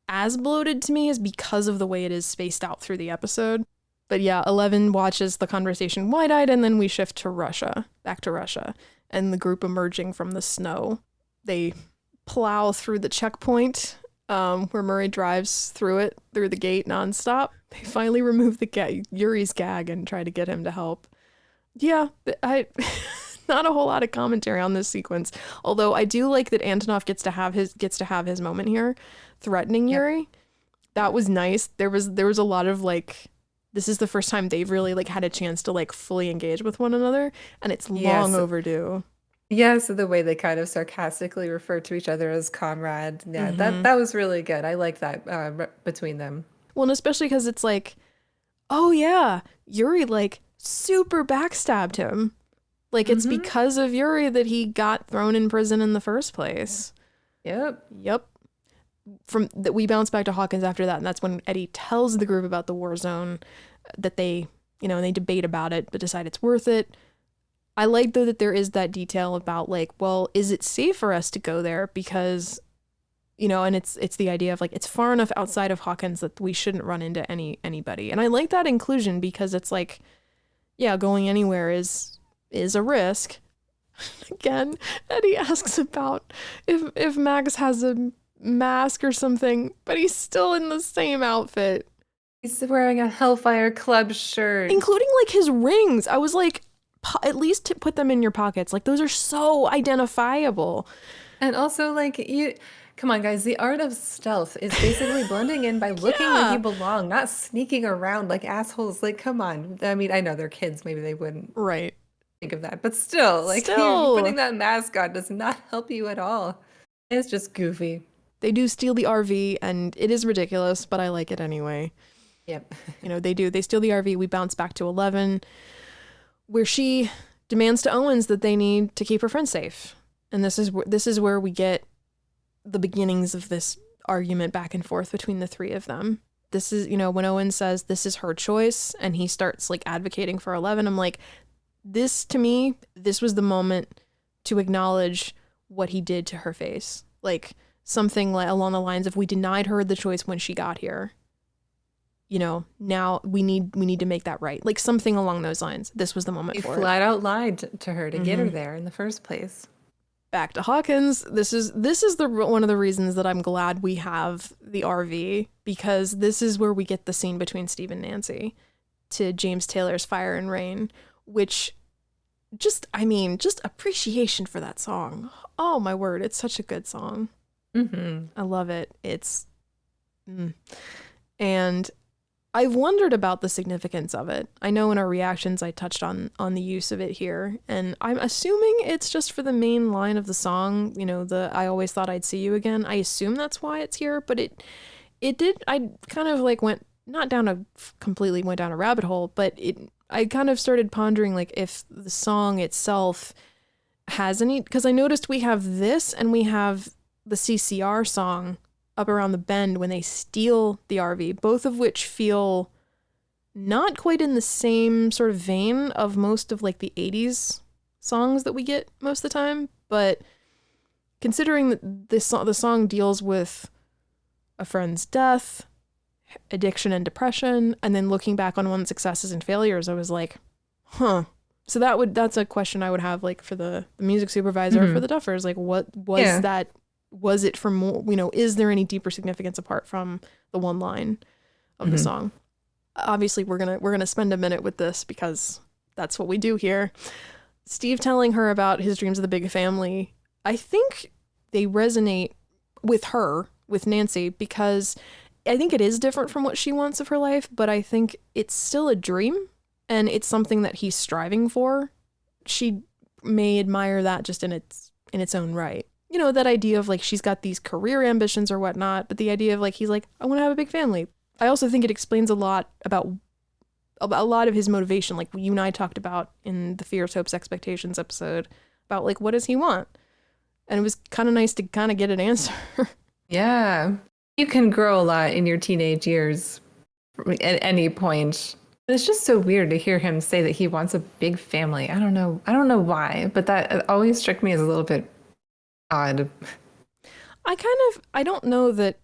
as bloated to me is because of the way it is spaced out through the episode. But yeah, 11 watches the conversation wide-eyed, and then we shift to back to Russia, and the group emerging from the snow. They plow through the checkpoint where Murray drives through the gate nonstop. They finally remove Yuri's gag and try to get him to help. Yeah, not a whole lot of commentary on this sequence. Although I do like that Antonov gets to have his moment here, threatening Yuri. That was nice. There was a lot of like, this is the first time they've really like had a chance to like fully engage with one another, and it's long overdue. Yeah, so the way they kind of sarcastically refer to each other as comrade, that was really good. I like that between them. Well, and especially because it's like, oh yeah, Yuri like super backstabbed him. Like it's because of Yuri that he got thrown in prison in the first place. Yep. From that, we bounce back to Hawkins after that, and that's when Eddie tells the group about the war zone, that they, and they debate about it, but decide it's worth it. I like though that there is that detail about like, well, is it safe for us to go there? Because, and it's the idea of like, it's far enough outside of Hawkins that we shouldn't run into anybody. And I like that inclusion because it's like, yeah, going anywhere is a risk. Again, Eddie asks about if Max has a mask or something, but he's still in the same outfit. He's wearing a Hellfire Club shirt. Including like his rings. I was like, at least put them in your pockets. Like those are so identifiable. And also like come on guys, the art of stealth is basically blending in by looking where you belong, not sneaking around like assholes. Like, come on. I mean, I know they're kids, maybe they wouldn't Right. think of that, but still, like putting that mask on does not help you at all. It's just goofy. They do steal the RV and it is ridiculous, but I like it anyway. Yep. They steal the RV. We bounce back to 11 where she demands to Owens that they need to keep her friend safe. And this is where we get the beginnings of this argument back and forth between the three of them. This is, when Owens says this is her choice and he starts like advocating for 11, I'm like, this was the moment to acknowledge what he did to her face. Like something along the lines of, we denied her the choice when she got here. Now we need to make that right. Like something along those lines. This was the moment for it. You flat out lied to her to get her there in the first place. Back to Hawkins. This is one of the reasons that I'm glad we have the RV, because this is where we get the scene between Steve and Nancy to James Taylor's Fire and Rain, which just appreciation for that song. Oh my word, it's such a good song. I love it. And I've wondered about the significance of it. I know in our reactions I touched on the use of it here, and I'm assuming it's just for the main line of the song, the I always thought I'd see you again. I assume that's why it's here, but it did, I kind of like went down a rabbit hole, but I kind of started pondering like if the song itself has any, because I noticed we have this and we have the CCR song Up Around the Bend when they steal the RV, both of which feel not quite in the same sort of vein of most of like the 80s songs that we get most of the time, but considering that the song deals with a friend's death, addiction and depression, and then looking back on one's successes and failures, I was like, huh. So that's a question I would have like for the music supervisor or for the Duffers, like what was that? Was it from more, is there any deeper significance apart from the one line of the song? Obviously, we're gonna spend a minute with this because that's what we do here. Steve telling her about his dreams of the big family, I think they resonate with her, with Nancy, because I think it is different from what she wants of her life, but I think it's still a dream and it's something that he's striving for. She may admire that just in its own right. That idea of like she's got these career ambitions or whatnot, but the idea of like he's like, I want to have a big family. I also think it explains a lot about a lot of his motivation, like you and I talked about in the Fears, Hopes, Expectations episode about like what does he want, and it was kind of nice to kind of get an answer. Yeah, you can grow a lot in your teenage years at any point. But it's just so weird to hear him say that he wants a big family. I don't know why, but that always struck me as a little bit odd. I don't know that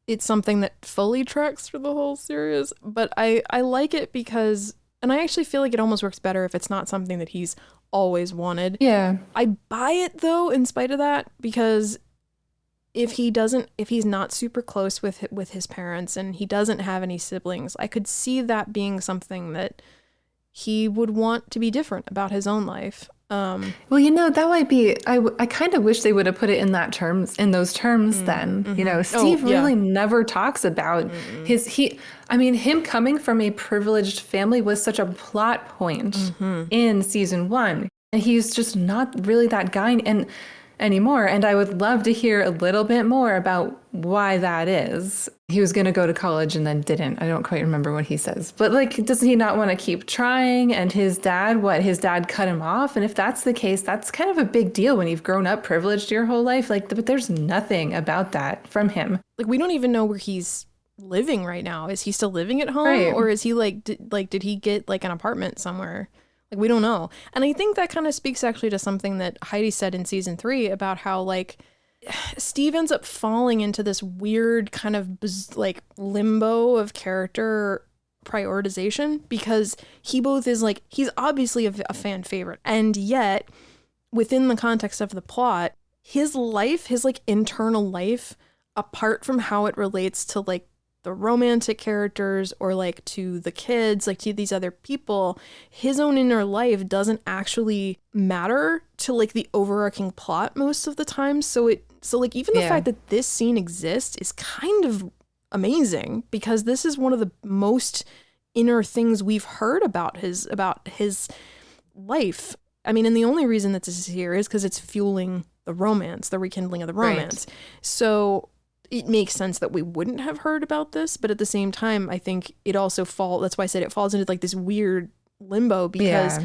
it's something that fully tracks for the whole series, but I like it because, and I actually feel like it almost works better if it's not something that he's always wanted. Yeah. I buy it though, in spite of that, because if he's not super close with his parents and he doesn't have any siblings, I could see that being something that he would want to be different about his own life. Well, that might be, I kind of wish they would have put it in those terms then. Steve really never talks about him coming from a privileged family was such a plot point in season 1. And he's just not really that guy anymore. And I would love to hear a little bit more about why that is. He was going to go to college and then didn't. I don't quite remember what he says. But like, does he not want to keep trying? And his dad cut him off? And if that's the case, that's kind of a big deal when you've grown up privileged your whole life. Like, but there's nothing about that from him. Like, we don't even know where he's living right now. Is he still living at home? Right. Or is he did he get like an apartment somewhere? Like, we don't know. And I think that kind of speaks actually to something that Heidi said in season 3 about how like Steve ends up falling into this weird kind of like limbo of character prioritization, because he both is like, he's obviously a fan favorite, and yet within the context of the plot, his life, his like internal life, apart from how it relates to like the romantic characters or like to the kids, like to these other people, his own inner life doesn't actually matter to like the overarching plot most of the time. So like even the fact that this scene exists is kind of amazing, because this is one of the most inner things we've heard about his life. I mean, and the only reason that this is here is because it's fueling the romance, the rekindling of the romance. Right. So it makes sense that we wouldn't have heard about this, but at the same time, I think it also that's why I said it falls into like this weird limbo, because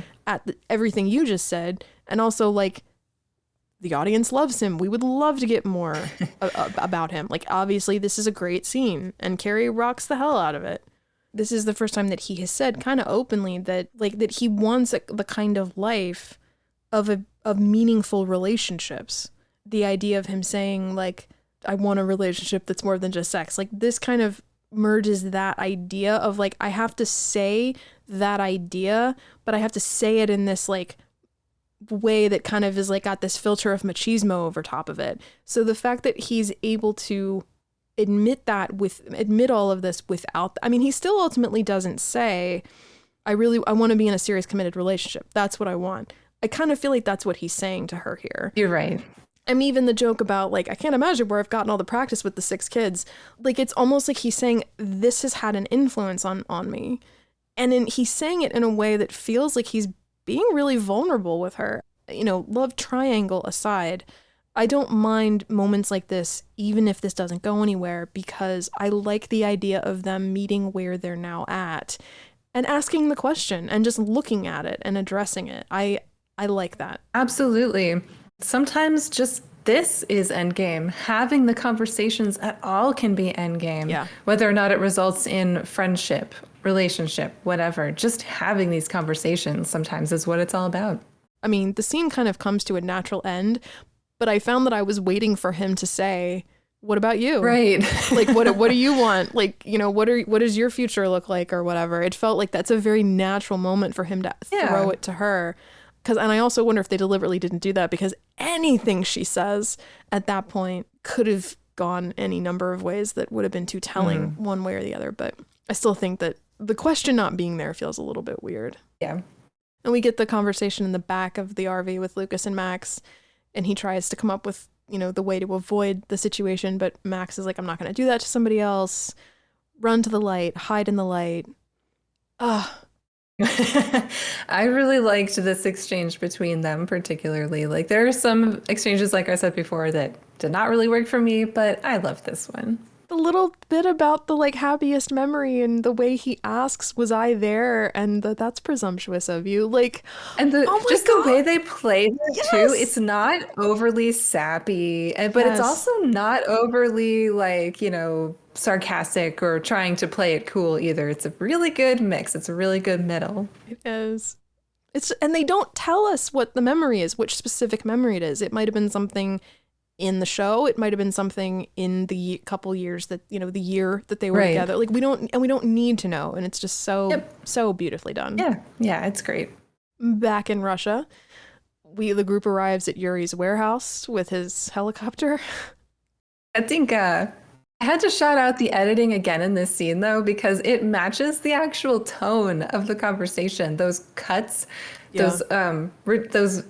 everything you just said, and also like the audience loves him. We would love to get more about him. Like, obviously this is a great scene and Carrie rocks the hell out of it. This is the first time that he has said kind of openly that like that he wants the kind of life of meaningful relationships. The idea of him saying like, I want a relationship that's more than just sex. Like, this kind of merges that idea of like, I have to say that idea, but I have to say it in this like way that kind of is like got this filter of machismo over top of it. So the fact that he's able to admit all of this without, I mean, he still ultimately doesn't say, I want to be in a serious committed relationship. That's what I want. I kind of feel like that's what he's saying to her here. You're right. I mean, even the joke about like, I can't imagine where I've gotten all the practice with the 6 kids. Like, it's almost like he's saying this has had an influence on me. And he's saying it in a way that feels like he's being really vulnerable with her. You know, love triangle aside, I don't mind moments like this, even if this doesn't go anywhere, because I like the idea of them meeting where they're now at and asking the question and just looking at it and addressing it. I like that. Absolutely. Sometimes just this is endgame. Having the conversations at all can be endgame. Yeah. Whether or not it results in friendship, relationship, whatever. Just having these conversations sometimes is what it's all about. I mean, the scene kind of comes to a natural end, but I found that I was waiting for him to say, what about you? Right. Like, what do you want? Like, you know, what does your future look like or whatever? It felt like that's a very natural moment for him to throw it to her. And I also wonder if they deliberately didn't do that, because anything she says at that point could have gone any number of ways that would have been too telling one way or the other. But I still think that the question not being there feels a little bit weird. Yeah. And we get the conversation in the back of the RV with Lucas and Max, and he tries to come up with, you know, the way to avoid the situation. But Max is like, I'm not going to do that to somebody else. Run to the light, hide in the light. I really liked this exchange between them particularly. Like, there are some exchanges, like I said before, that did not really work for me, but I love this one. The little bit about the like happiest memory and the way he asks, was I there? And that's presumptuous of you. Like, and the way they played it too, it's not overly sappy, but it's also not overly like, you know, sarcastic or trying to play it cool either. It's a really good mix. It's a really good middle. It is. And they don't tell us what the memory is, which specific memory it is. It might have been something in the show. It might have been something in the couple years that, you know, the year that they were together. Like, we don't need to know. And it's just so beautifully done. Yeah, it's great. Back in Russia, the group arrives at Yuri's warehouse with his helicopter. I think I had to shout out the editing again in this scene, though, because it matches the actual tone of the conversation. Those cuts, those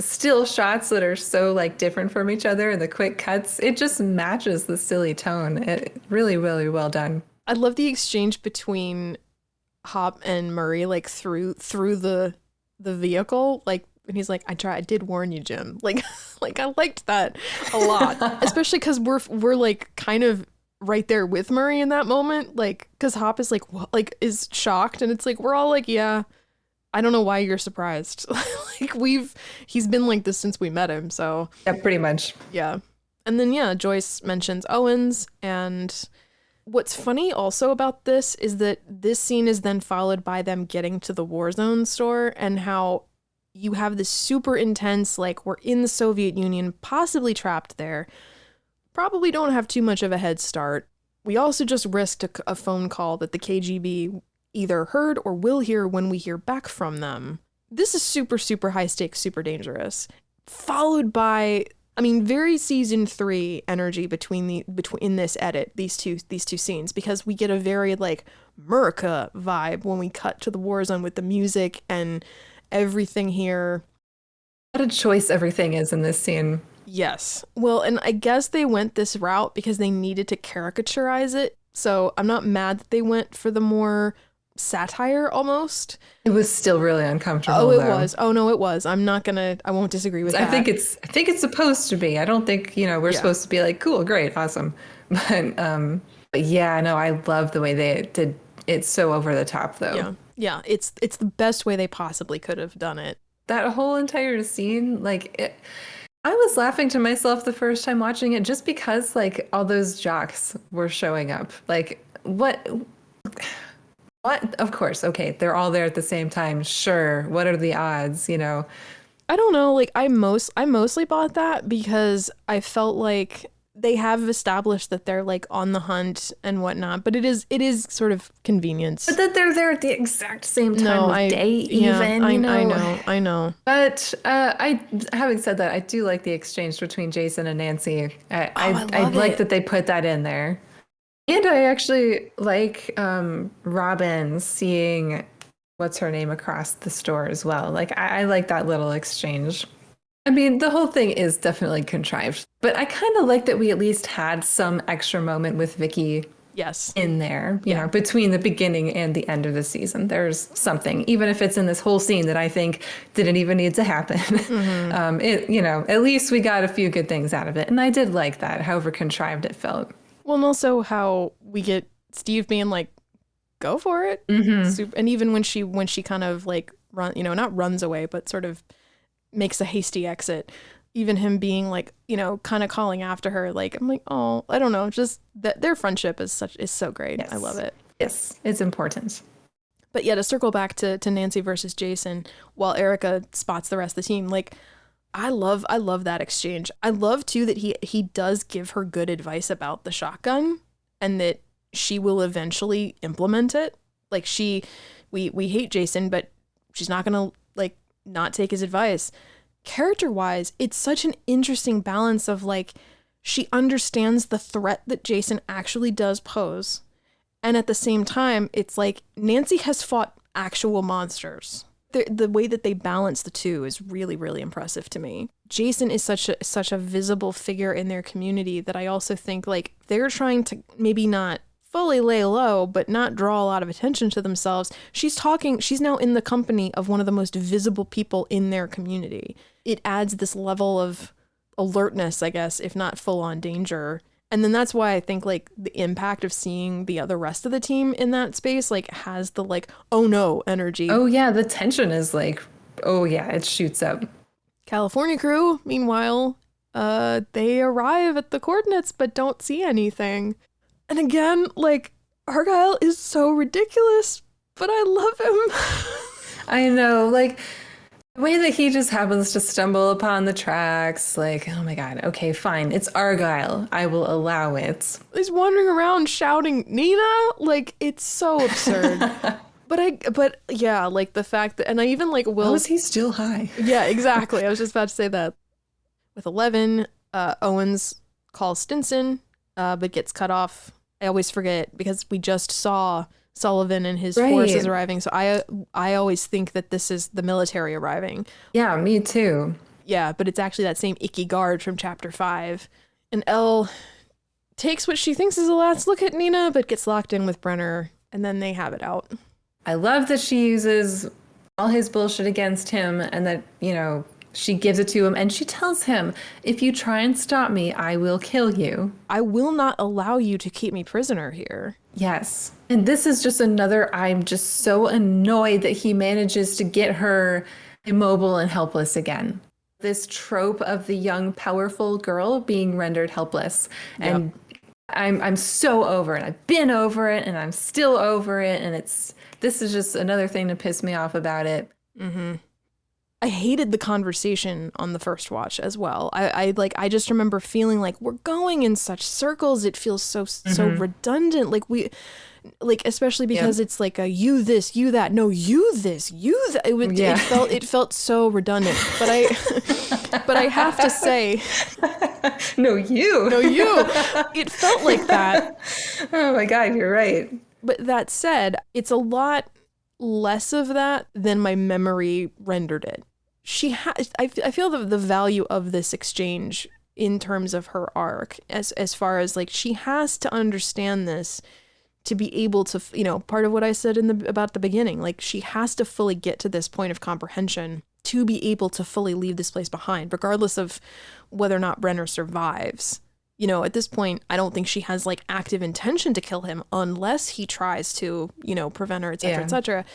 still shots that are so like different from each other, and the quick cuts, it just matches the silly tone. It really, really well done. I love the exchange between Hop and Murray, like through the vehicle, like. And he's like, I did warn you, Jim. Like I liked that a lot, especially because we're like kind of right there with Murray in that moment, like, because Hop is like, what, like, is shocked, and it's like we're all like, yeah, I don't know why you're surprised. Like, he's been like this since we met him, so yeah, pretty much. Yeah. And then Joyce mentions Owens, and what's funny also about this is that this scene is then followed by them getting to the Warzone store, and how you have this super intense, like, we're in the Soviet Union, possibly trapped there, probably don't have too much of a head start. We also just risked a phone call that the KGB either heard or will hear when we hear back from them. This is super, super high stakes, super dangerous. Followed by, I mean, very season 3 energy between in this edit, these two scenes, because we get a very like Murica vibe when we cut to the war zone with the music and everything here. What a choice everything is in this scene. Yes. Well, and I guess they went this route because they needed to caricaturize it. So I'm not mad that they went for the more satire almost. It was still really uncomfortable. Oh, it was. Oh no, it was. I won't disagree with that. I think it's supposed to be. I don't think, we're supposed to be like, cool, great, awesome. But yeah, no, I love the way they did it. So over the top though. Yeah. Yeah, it's the best way they possibly could have done it. That whole entire scene, I was laughing to myself the first time watching it just because like all those jocks were showing up. Like what? Of course, okay, they're all there at the same time. Sure, what are the odds? I don't know. Like I mostly bought that because I felt like they have established that they're like on the hunt and whatnot, but it is sort of convenience. But that they're there at the exact same time of day, I know. But having said that, I do like the exchange between Jason and Nancy. I like that they put that in there. And I actually like Robin seeing what's her name across the store as well. Like I like that little exchange. I mean, the whole thing is definitely contrived, but I kind of like that we at least had some extra moment with Vicky. Yes. In there, you know, between the beginning and the end of the season, there's something, even if it's in this whole scene that I think didn't even need to happen. Mm-hmm. At least we got a few good things out of it. And I did like that, however contrived it felt. Well, and also how we get Steve being like, go for it. Mm-hmm. And even when she kind of like not runs away, but sort of makes a hasty exit, even him being like, kind of calling after her, like, I'm like, oh, I don't know, just that their friendship is so great. Yes. I love it. Yes, it's important. But yeah, to circle back to Nancy versus Jason, while Erica spots the rest of the team, like, I love that exchange. I love too that he does give her good advice about the shotgun and that she will eventually implement it. Like we hate Jason, but she's not gonna like not take his advice. Character-wise, it's such an interesting balance of like she understands the threat that Jason actually does pose, and at the same time, it's like Nancy has fought actual monsters. The way that they balance the two is really, really impressive to me. Jason is such a visible figure in their community that I also think like they're trying to maybe not fully lay low, but not draw a lot of attention to themselves. She's now in the company of one of the most visible people in their community. It adds this level of alertness, I guess, if not full on danger. And then that's why I think like the impact of seeing the rest of the team in that space, like has the like, oh no energy. Oh yeah. The tension is like, oh yeah, it shoots up. California crew, meanwhile, they arrive at the coordinates, but don't see anything. And again, like, Argyle is so ridiculous, but I love him. I know, like, the way that he just happens to stumble upon the tracks, like, oh my god, okay, fine, it's Argyle. I will allow it. He's wandering around shouting, Nina? Like, it's so absurd. But yeah, like, the fact that, and I even, like, Will... How is he still high? Yeah, exactly. I was just about to say that. With 11, Owens calls Stinson, but gets cut off. I always forget because we just saw Sullivan and his forces arriving. So I always think that this is the military arriving. Yeah, me too. Yeah, but it's actually that same icky guard from chapter 5. And Elle takes what she thinks is a last look at Nina, but gets locked in with Brenner, and then they have it out. I love that she uses all his bullshit against him and that, she gives it to him and she tells him, if you try and stop me, I will kill you. I will not allow you to keep me prisoner here. Yes. And this is just I'm just so annoyed that he manages to get her immobile and helpless again. This trope of the young, powerful girl being rendered helpless. Yep. And I'm so over it. I've been over it and I'm still over it. And this is just another thing to piss me off about it. Mm-hmm. I hated the conversation on the first watch as well. I just remember feeling like we're going in such circles. It feels so redundant. Especially because it's like a you this, you that. No, you this, you that. It felt so redundant. But I have to say, no, you. no, you. It felt like that. Oh my God, you're right. But that said, it's a lot less of that than my memory rendered it. I feel the value of this exchange in terms of her arc as far as like she has to understand this to be able to, part of what I said about the beginning, like she has to fully get to this point of comprehension to be able to fully leave this place behind, regardless of whether or not Brenner survives. At this point, I don't think she has like active intention to kill him unless he tries to, prevent her, et cetera, et cetera.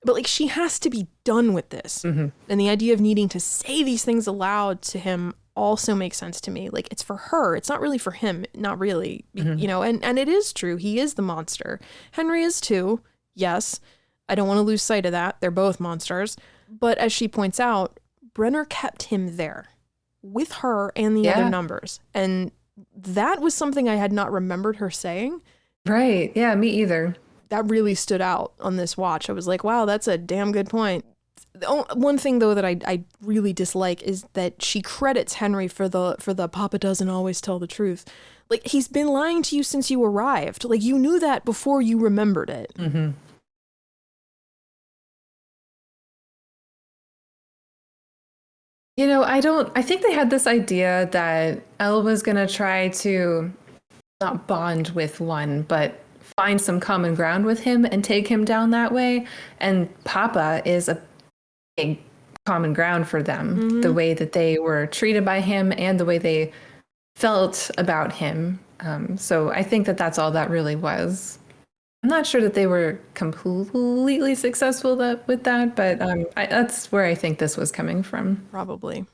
But like she has to be done with this. Mm-hmm. And the idea of needing to say these things aloud to him also makes sense to me. Like it's for her. It's not really for him. Not really. Mm-hmm. And it is true. He is the monster. Henry is too. Yes. I don't want to lose sight of that. They're both monsters. But as she points out, Brenner kept him there with her and the other numbers. And that was something I had not remembered her saying. Right. Yeah, me either. That really stood out on this watch. I was like, wow, that's a damn good point. One thing, though, that I really dislike is that she credits Henry for the Papa doesn't always tell the truth. Like, he's been lying to you since you arrived. Like, you knew that before you remembered it. Mm-hmm. I think they had this idea that Elle was going to try to not bond with one, but find some common ground with him and take him down that way. And Papa is a big common ground for them. Mm-hmm. The way that they were treated by him and the way they felt about him. So I think that that's all that really was. I'm not sure that they were completely successful with that, but that's where I think this was coming from. Probably.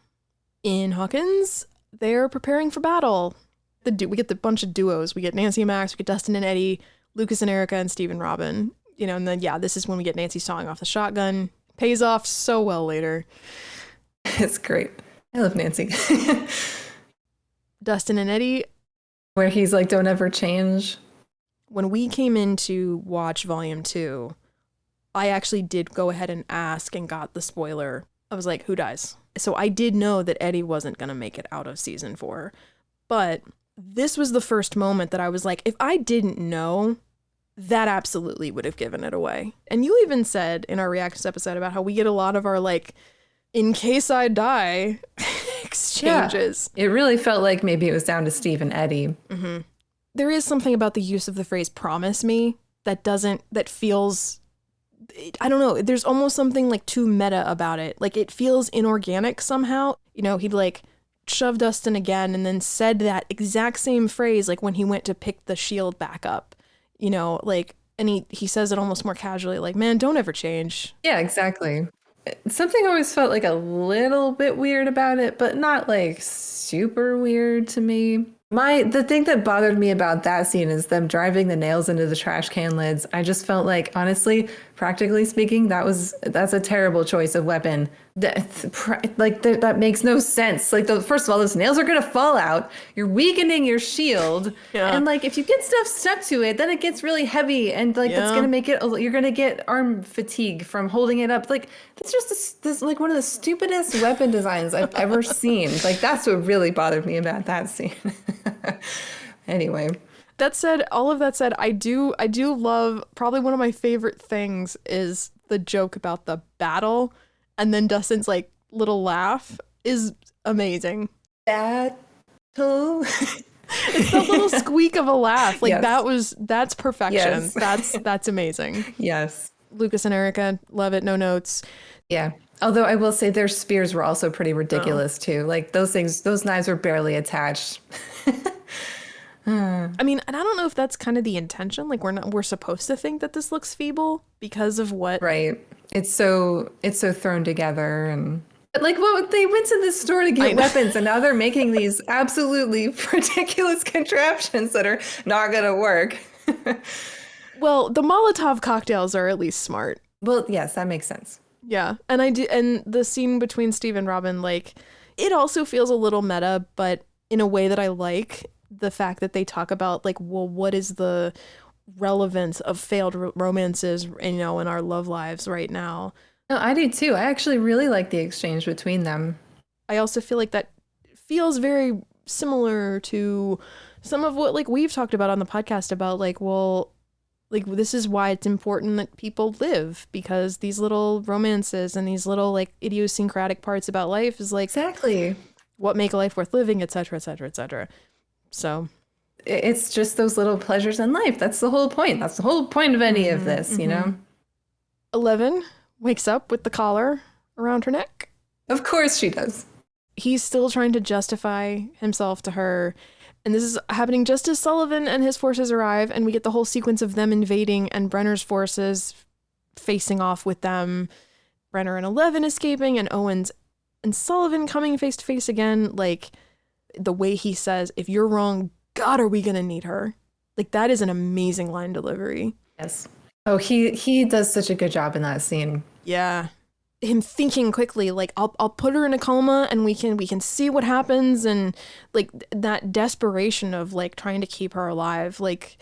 In Hawkins, they're preparing for battle. We get the bunch of duos. We get Nancy and Max, we get Dustin and Eddie, Lucas and Erica, and Steve and Robin. And then, this is when we get Nancy sawing off the shotgun. Pays off so well later. It's great. I love Nancy. Dustin and Eddie. Where he's like, don't ever change. When we came in to watch Volume 2, I actually did go ahead and ask and got the spoiler. I was like, who dies? So I did know that Eddie wasn't going to make it out of season 4. But this was the first moment that I was like, if I didn't know, that absolutely would have given it away. And you even said in our reactions episode about how we get a lot of our, like, in case I die exchanges. Yeah. It really felt like maybe it was down to Steve and Eddie. Mm-hmm. There is something about the use of the phrase promise me that feels, I don't know, there's almost something like too meta about it. Like it feels inorganic somehow. He'd like shove Dustin again and then said that exact same phrase like when he went to pick the shield back up, and he says it almost more casually, like, man, don't ever change. Yeah, exactly. Something always felt like a little bit weird about it, but not like super weird to me. The thing that bothered me about that scene is them driving the nails into the trash can lids. I just felt like, honestly, practically speaking, that's a terrible choice of weapon. That makes no sense. Like, first of all, those nails are going to fall out. You're weakening your shield. Yeah. And like, if you get stuff stuck to it, then it gets really heavy. And like, that's going to make it, you're going to get arm fatigue from holding it up. Like, it's just this like one of the stupidest weapon designs I've ever seen. Like, that's what really bothered me about that scene. Anyway. All of that said, I do love, probably one of my favorite things is the joke about the battle, and then Dustin's like little laugh is amazing. Battle. It's that little squeak of a laugh. Like yes. That's perfection. Yes. That's amazing. Yes. Lucas and Erica, love it, no notes. Yeah. Although I will say their spears were also pretty ridiculous too. Like those knives were barely attached. I mean, and I don't know if that's kind of the intention. Like we're supposed to think that this looks feeble because of what. Right. It's so thrown together and like they went to the store to get weapons and now they're making these absolutely ridiculous contraptions that are not going to work. Well, the Molotov cocktails are at least smart. Well, yes, that makes sense. Yeah. And and the scene between Steve and Robin, like, it also feels a little meta, but in a way that I like the fact that they talk about, like, well, what is the relevance of failed romances, you know, in our love lives right now? No, I do too. I actually really like the exchange between them. I also feel like that feels very similar to some of what, like, we've talked about on the podcast about, like, well, like, this is why it's important that people live, because these little romances and these little, like, idiosyncratic parts about life is, like, Exactly. what make life worth living, etc., etc., etc. So It's just those little pleasures in life. That's the whole point. That's the whole point of any of this, you know? 11 wakes up with the collar around her neck. Of course she does. He's still trying to justify himself to her. And this is happening just as Sullivan and his forces arrive, and we get the whole sequence of them invading and Brenner's forces facing off with them. Brenner and 11 escaping, and Owens and Sullivan coming face to face again. Like, the way he says, if you're wrong, God, are we going to need her? Like, that is an amazing line delivery. Yes. Oh, he does such a good job in that scene. Yeah. Him thinking quickly, like, I'll put her in a coma and we can see what happens, and like that desperation of, like, trying to keep her alive, like,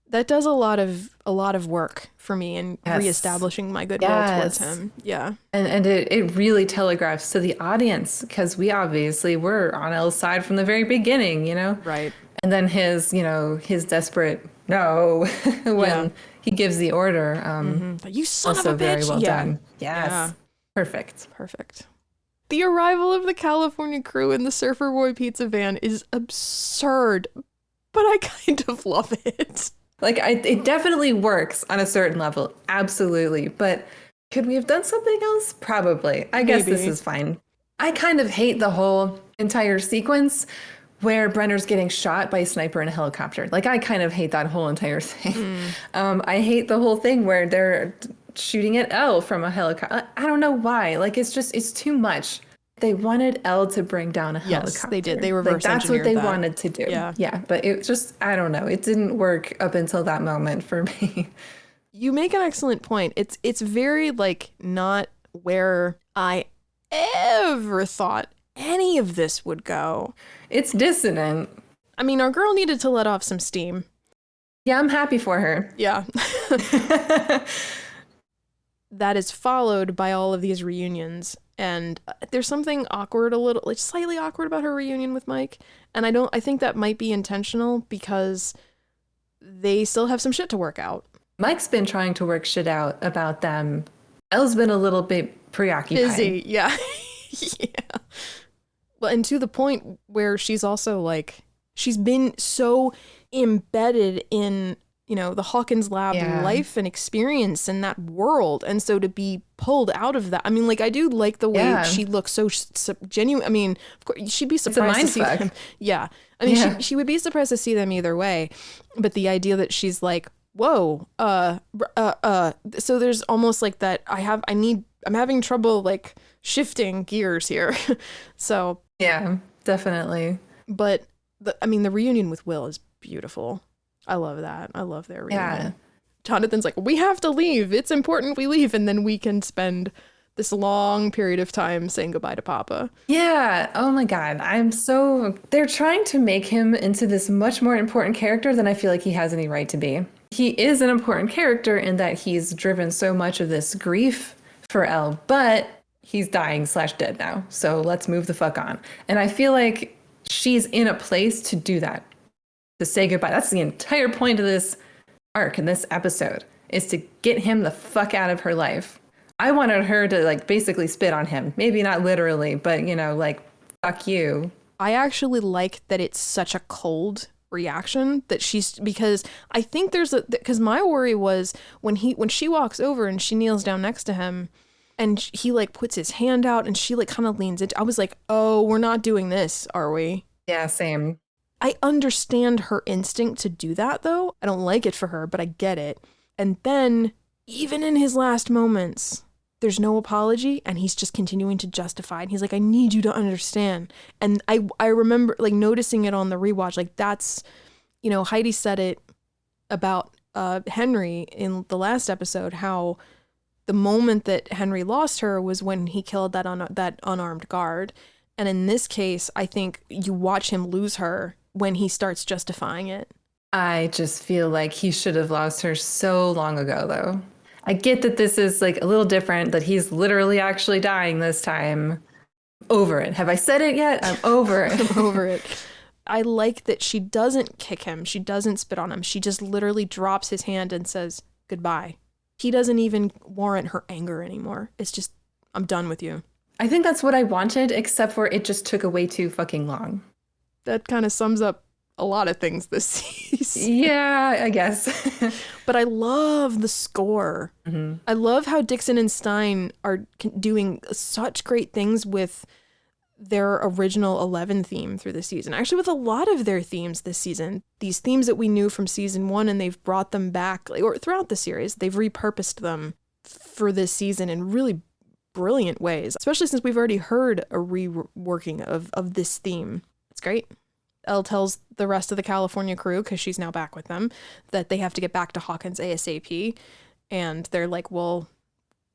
that does a lot of work for me in reestablishing my goodwill towards him. Yeah. And it really telegraphs to the audience, because we obviously were on Elle's side from the very beginning, you know? Right. And then his desperate no when he gives the order. You son of also a bitch. very well done. Yes. Yeah. Perfect. The arrival of the California crew in the Surfer Boy pizza van is absurd, but I kind of love it. Like, it definitely works on a certain level. Absolutely. But could we have done something else? Probably. I guess this is fine. I kind of hate the whole entire sequence where Brenner's getting shot by a sniper in a helicopter. Like, I kind of hate that whole entire thing. I hate the whole thing where they're shooting at Elle from a helicopter. I don't know why. Like, it's too much. They wanted Elle to bring down a helicopter. Yes, they did. They reverse engineered that's what they that. wanted to do. Yeah. But it just, I don't know. It didn't work up until that moment for me. You make an excellent point. It's very, like, not where I ever thought any of this would go. It's dissonant. I mean, our girl needed to let off some steam. Yeah, I'm happy for her. Yeah. That is followed by all of these reunions, and there's something awkward, a little, like, slightly awkward about her reunion with Mike, and I think that might be intentional because they still have some shit to work out. Mike's been trying to work shit out about them. Elle's been a little bit preoccupied. Busy, yeah. Yeah. Well, and to the point where she's also, like, she's been so embedded in, you know, the Hawkins Lab life and experience in that world. And so to be pulled out of that, I mean, like, I do like the way she looks so genuine. I mean, of course, she'd be surprised to see them. Yeah. I mean, she would be surprised to see them either way. But the idea that she's like, whoa, so there's almost like that I'm having trouble, like, shifting gears here. So. Yeah, definitely. But the reunion with Will is beautiful. I love that. I love their reunion. Yeah. Jonathan's like, we have to leave. It's important we leave. And then we can spend this long period of time saying goodbye to Papa. Yeah. Oh my God. They're trying to make him into this much more important character than I feel like he has any right to be. He is an important character in that he's driven so much of this grief for Elle, but he's dying/dead now. So let's move the fuck on. And I feel like she's in a place to do that. To say goodbye. That's the entire point of this arc in this episode, is to get him the fuck out of her life. I wanted her to, like, basically spit on him. Maybe not literally, but, you know, like, fuck you. I actually like that it's such a cold reaction that because I think because my worry was when she walks over and she kneels down next to him and he, like, puts his hand out and she, like, kind of leans into, I was like, oh, we're not doing this, are we? Yeah, same. I understand her instinct to do that, though. I don't like it for her, but I get it. And then, even in his last moments, there's no apology, and he's just continuing to justify. And he's like, I need you to understand. And I remember, like, noticing it on the rewatch. Like, that's, you know, Heidi said it about Henry in the last episode, how The moment that Henry lost her was when he killed that unarmed guard. And in this case, I think you watch him lose her when he starts justifying it. I just feel like he should have lost her so long ago, though. I get that this is like a little different, that he's literally actually dying this time. Over it. Have I said it yet? I'm over it. I'm over it. I like that she doesn't kick him. She doesn't spit on him. She just literally drops his hand and says goodbye. He doesn't even warrant her anger anymore. It's just, I'm done with you. I think that's what I wanted, except for it just took way too fucking long. That kind of sums up a lot of things this season. Yeah, I guess. But I love the score. Mm-hmm. I love how Dixon and Stein are doing such great things with their original 11 theme through the season. Actually, with a lot of their themes this season. These themes that we knew from season 1, and they've brought them back, or throughout the series, they've repurposed them for this season in really brilliant ways, especially since we've already heard a reworking of this theme. It's great. Elle tells the rest of the California crew, because she's now back with them, that they have to get back to Hawkins ASAP. And they're like, well,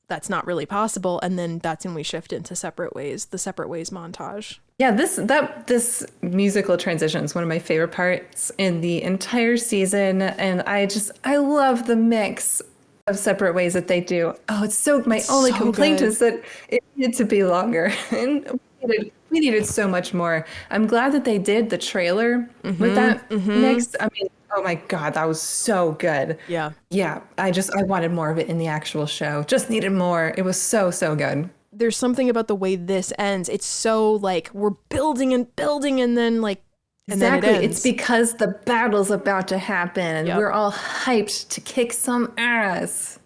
that's not really possible. And then that's when we shift into Separate Ways, the Separate Ways montage. Yeah, this musical transition is one of my favorite parts in the entire season. And I love the mix of Separate Ways that they do. Oh, my only complaint is that it needed to be longer. And we needed so much more. I'm glad that they did the trailer with that mix. I mean, oh my God, that was so good. Yeah. Yeah. I wanted more of it in the actual show. Just needed more. It was so, so good. There's something about the way this ends. It's so like we're building and building and then like, and exactly. then it ends. It's because the battle's about to happen and we're all hyped to kick some ass.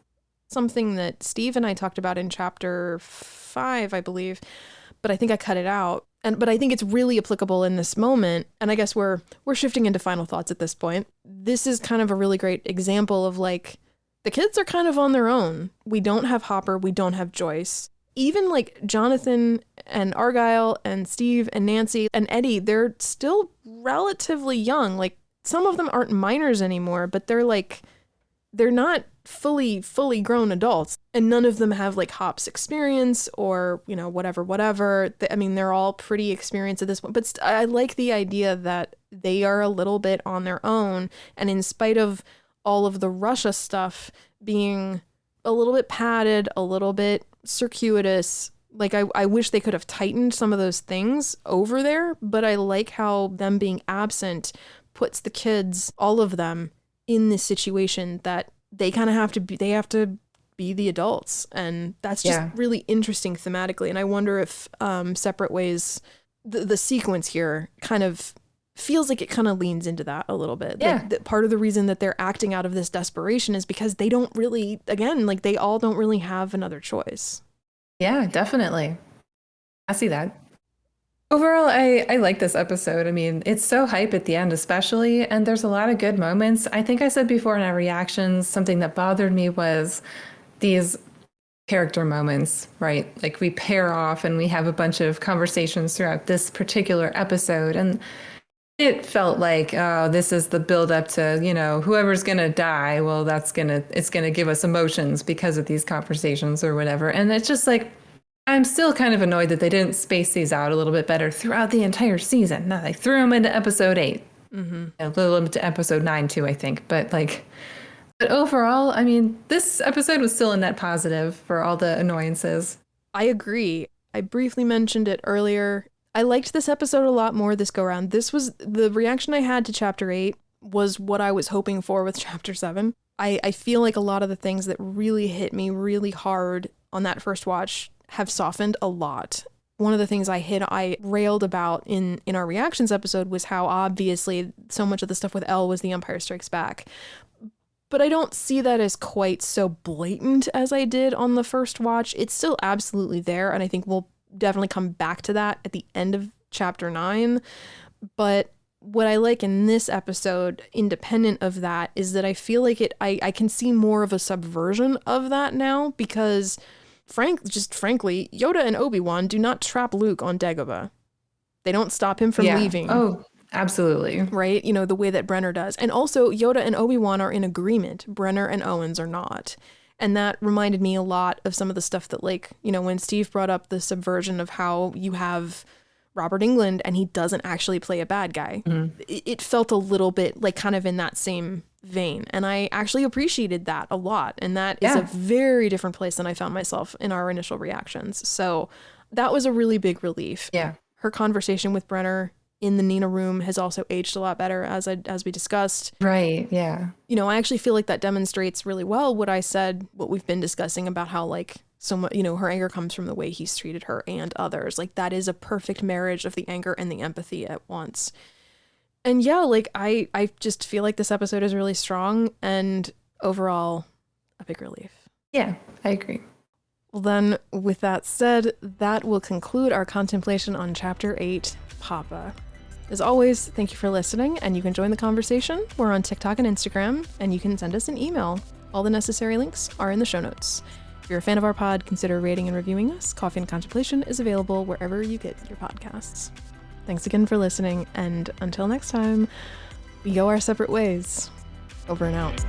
Something that Steve and I talked about in chapter 5, I believe, but I think I cut it out. But I think it's really applicable in this moment. And I guess we're shifting into final thoughts at this point. This is kind of a really great example of like, the kids are kind of on their own. We don't have Hopper. We don't have Joyce. Even like Jonathan and Argyle and Steve and Nancy and Eddie, they're still relatively young. Like some of them aren't minors anymore, but they're not fully grown adults, and none of them have like Hop's experience or, you know, whatever. I mean, they're all pretty experienced at this point, but I like the idea that they are a little bit on their own. And in spite of all of the Russia stuff being a little bit padded, a little bit circuitous, like I wish they could have tightened some of those things over there, but I like how them being absent puts the kids, all of them, in this situation that they kind of have to be the adults. And that's just really interesting thematically. And I wonder if Separate Ways, the sequence here kind of feels like it kind of leans into that a little bit. Yeah. Like, that part of the reason that they're acting out of this desperation is because they don't really, again, like they all don't really have another choice. Yeah, definitely. I see that. Overall, I like this episode. I mean, it's so hype at the end, especially, and there's a lot of good moments. I think I said before in our reactions, something that bothered me was these character moments, right? Like we pair off and we have a bunch of conversations throughout this particular episode, and it felt like, oh, this is the build up to, you know, whoever's going to die. Well, it's going to give us emotions because of these conversations or whatever. And it's just like, I'm still kind of annoyed that they didn't space these out a little bit better throughout the entire season. No, they threw them into episode 8, a little into episode 9 too, I think. But overall, I mean, this episode was still a net positive for all the annoyances. I agree. I briefly mentioned it earlier. I liked this episode a lot more this go around. This was the reaction I had to chapter 8 was what I was hoping for with chapter 7. I feel like a lot of the things that really hit me really hard on that first watch have softened a lot. One of the things I railed about in our reactions episode was how obviously so much of the stuff with Elle was The Empire Strikes Back. But I don't see that as quite so blatant as I did on the first watch. It's still absolutely there, and I think we'll definitely come back to that at the end of chapter 9. But what I like in this episode, independent of that, is that I feel like I can see more of a subversion of that now, because frankly, Yoda and Obi-Wan do not trap Luke on Dagobah. They don't stop him from leaving. Oh, absolutely. Right? You know, the way that Brenner does. And also, Yoda and Obi-Wan are in agreement. Brenner and Owens are not. And that reminded me a lot of some of the stuff that, like, you know, when Steve brought up the subversion of how you have Robert Englund and he doesn't actually play a bad guy. It felt a little bit like kind of in that same vein. And I actually appreciated that a lot. And that is a very different place than I found myself in our initial reactions. So that was a really big relief. Yeah. Her conversation with Brenner in the Nina room has also aged a lot better, as we discussed. Right. Yeah. You know, I actually feel like that demonstrates really well what I said, what we've been discussing about how, like, so much, you know, her anger comes from the way he's treated her and others. Like, that is a perfect marriage of the anger and the empathy at once. And yeah, like, I just feel like this episode is really strong and overall a big relief. Yeah, I agree. Well, then, with that said, that will conclude our contemplation on Chapter 8, Papa. As always, thank you for listening, and you can join the conversation. We're on TikTok and Instagram, and you can send us an email. All the necessary links are in the show notes. If you're a fan of our pod, consider rating and reviewing us. Coffee and Contemplation is available wherever you get your podcasts. Thanks again for listening, and until next time, we go our separate ways. Over and out.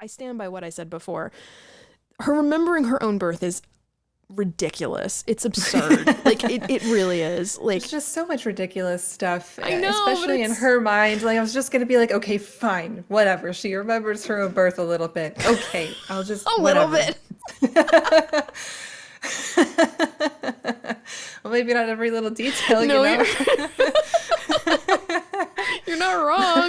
I stand by what I said before. Her remembering her own birth is ridiculous. It's absurd. Like, it really is. Like, there's just so much ridiculous stuff. I know, especially in her mind. Like, I was just gonna be like, okay, fine, whatever. She remembers her own birth a little bit. Okay, I'll just little bit. Well, maybe not every little detail. No, you know. you're not wrong.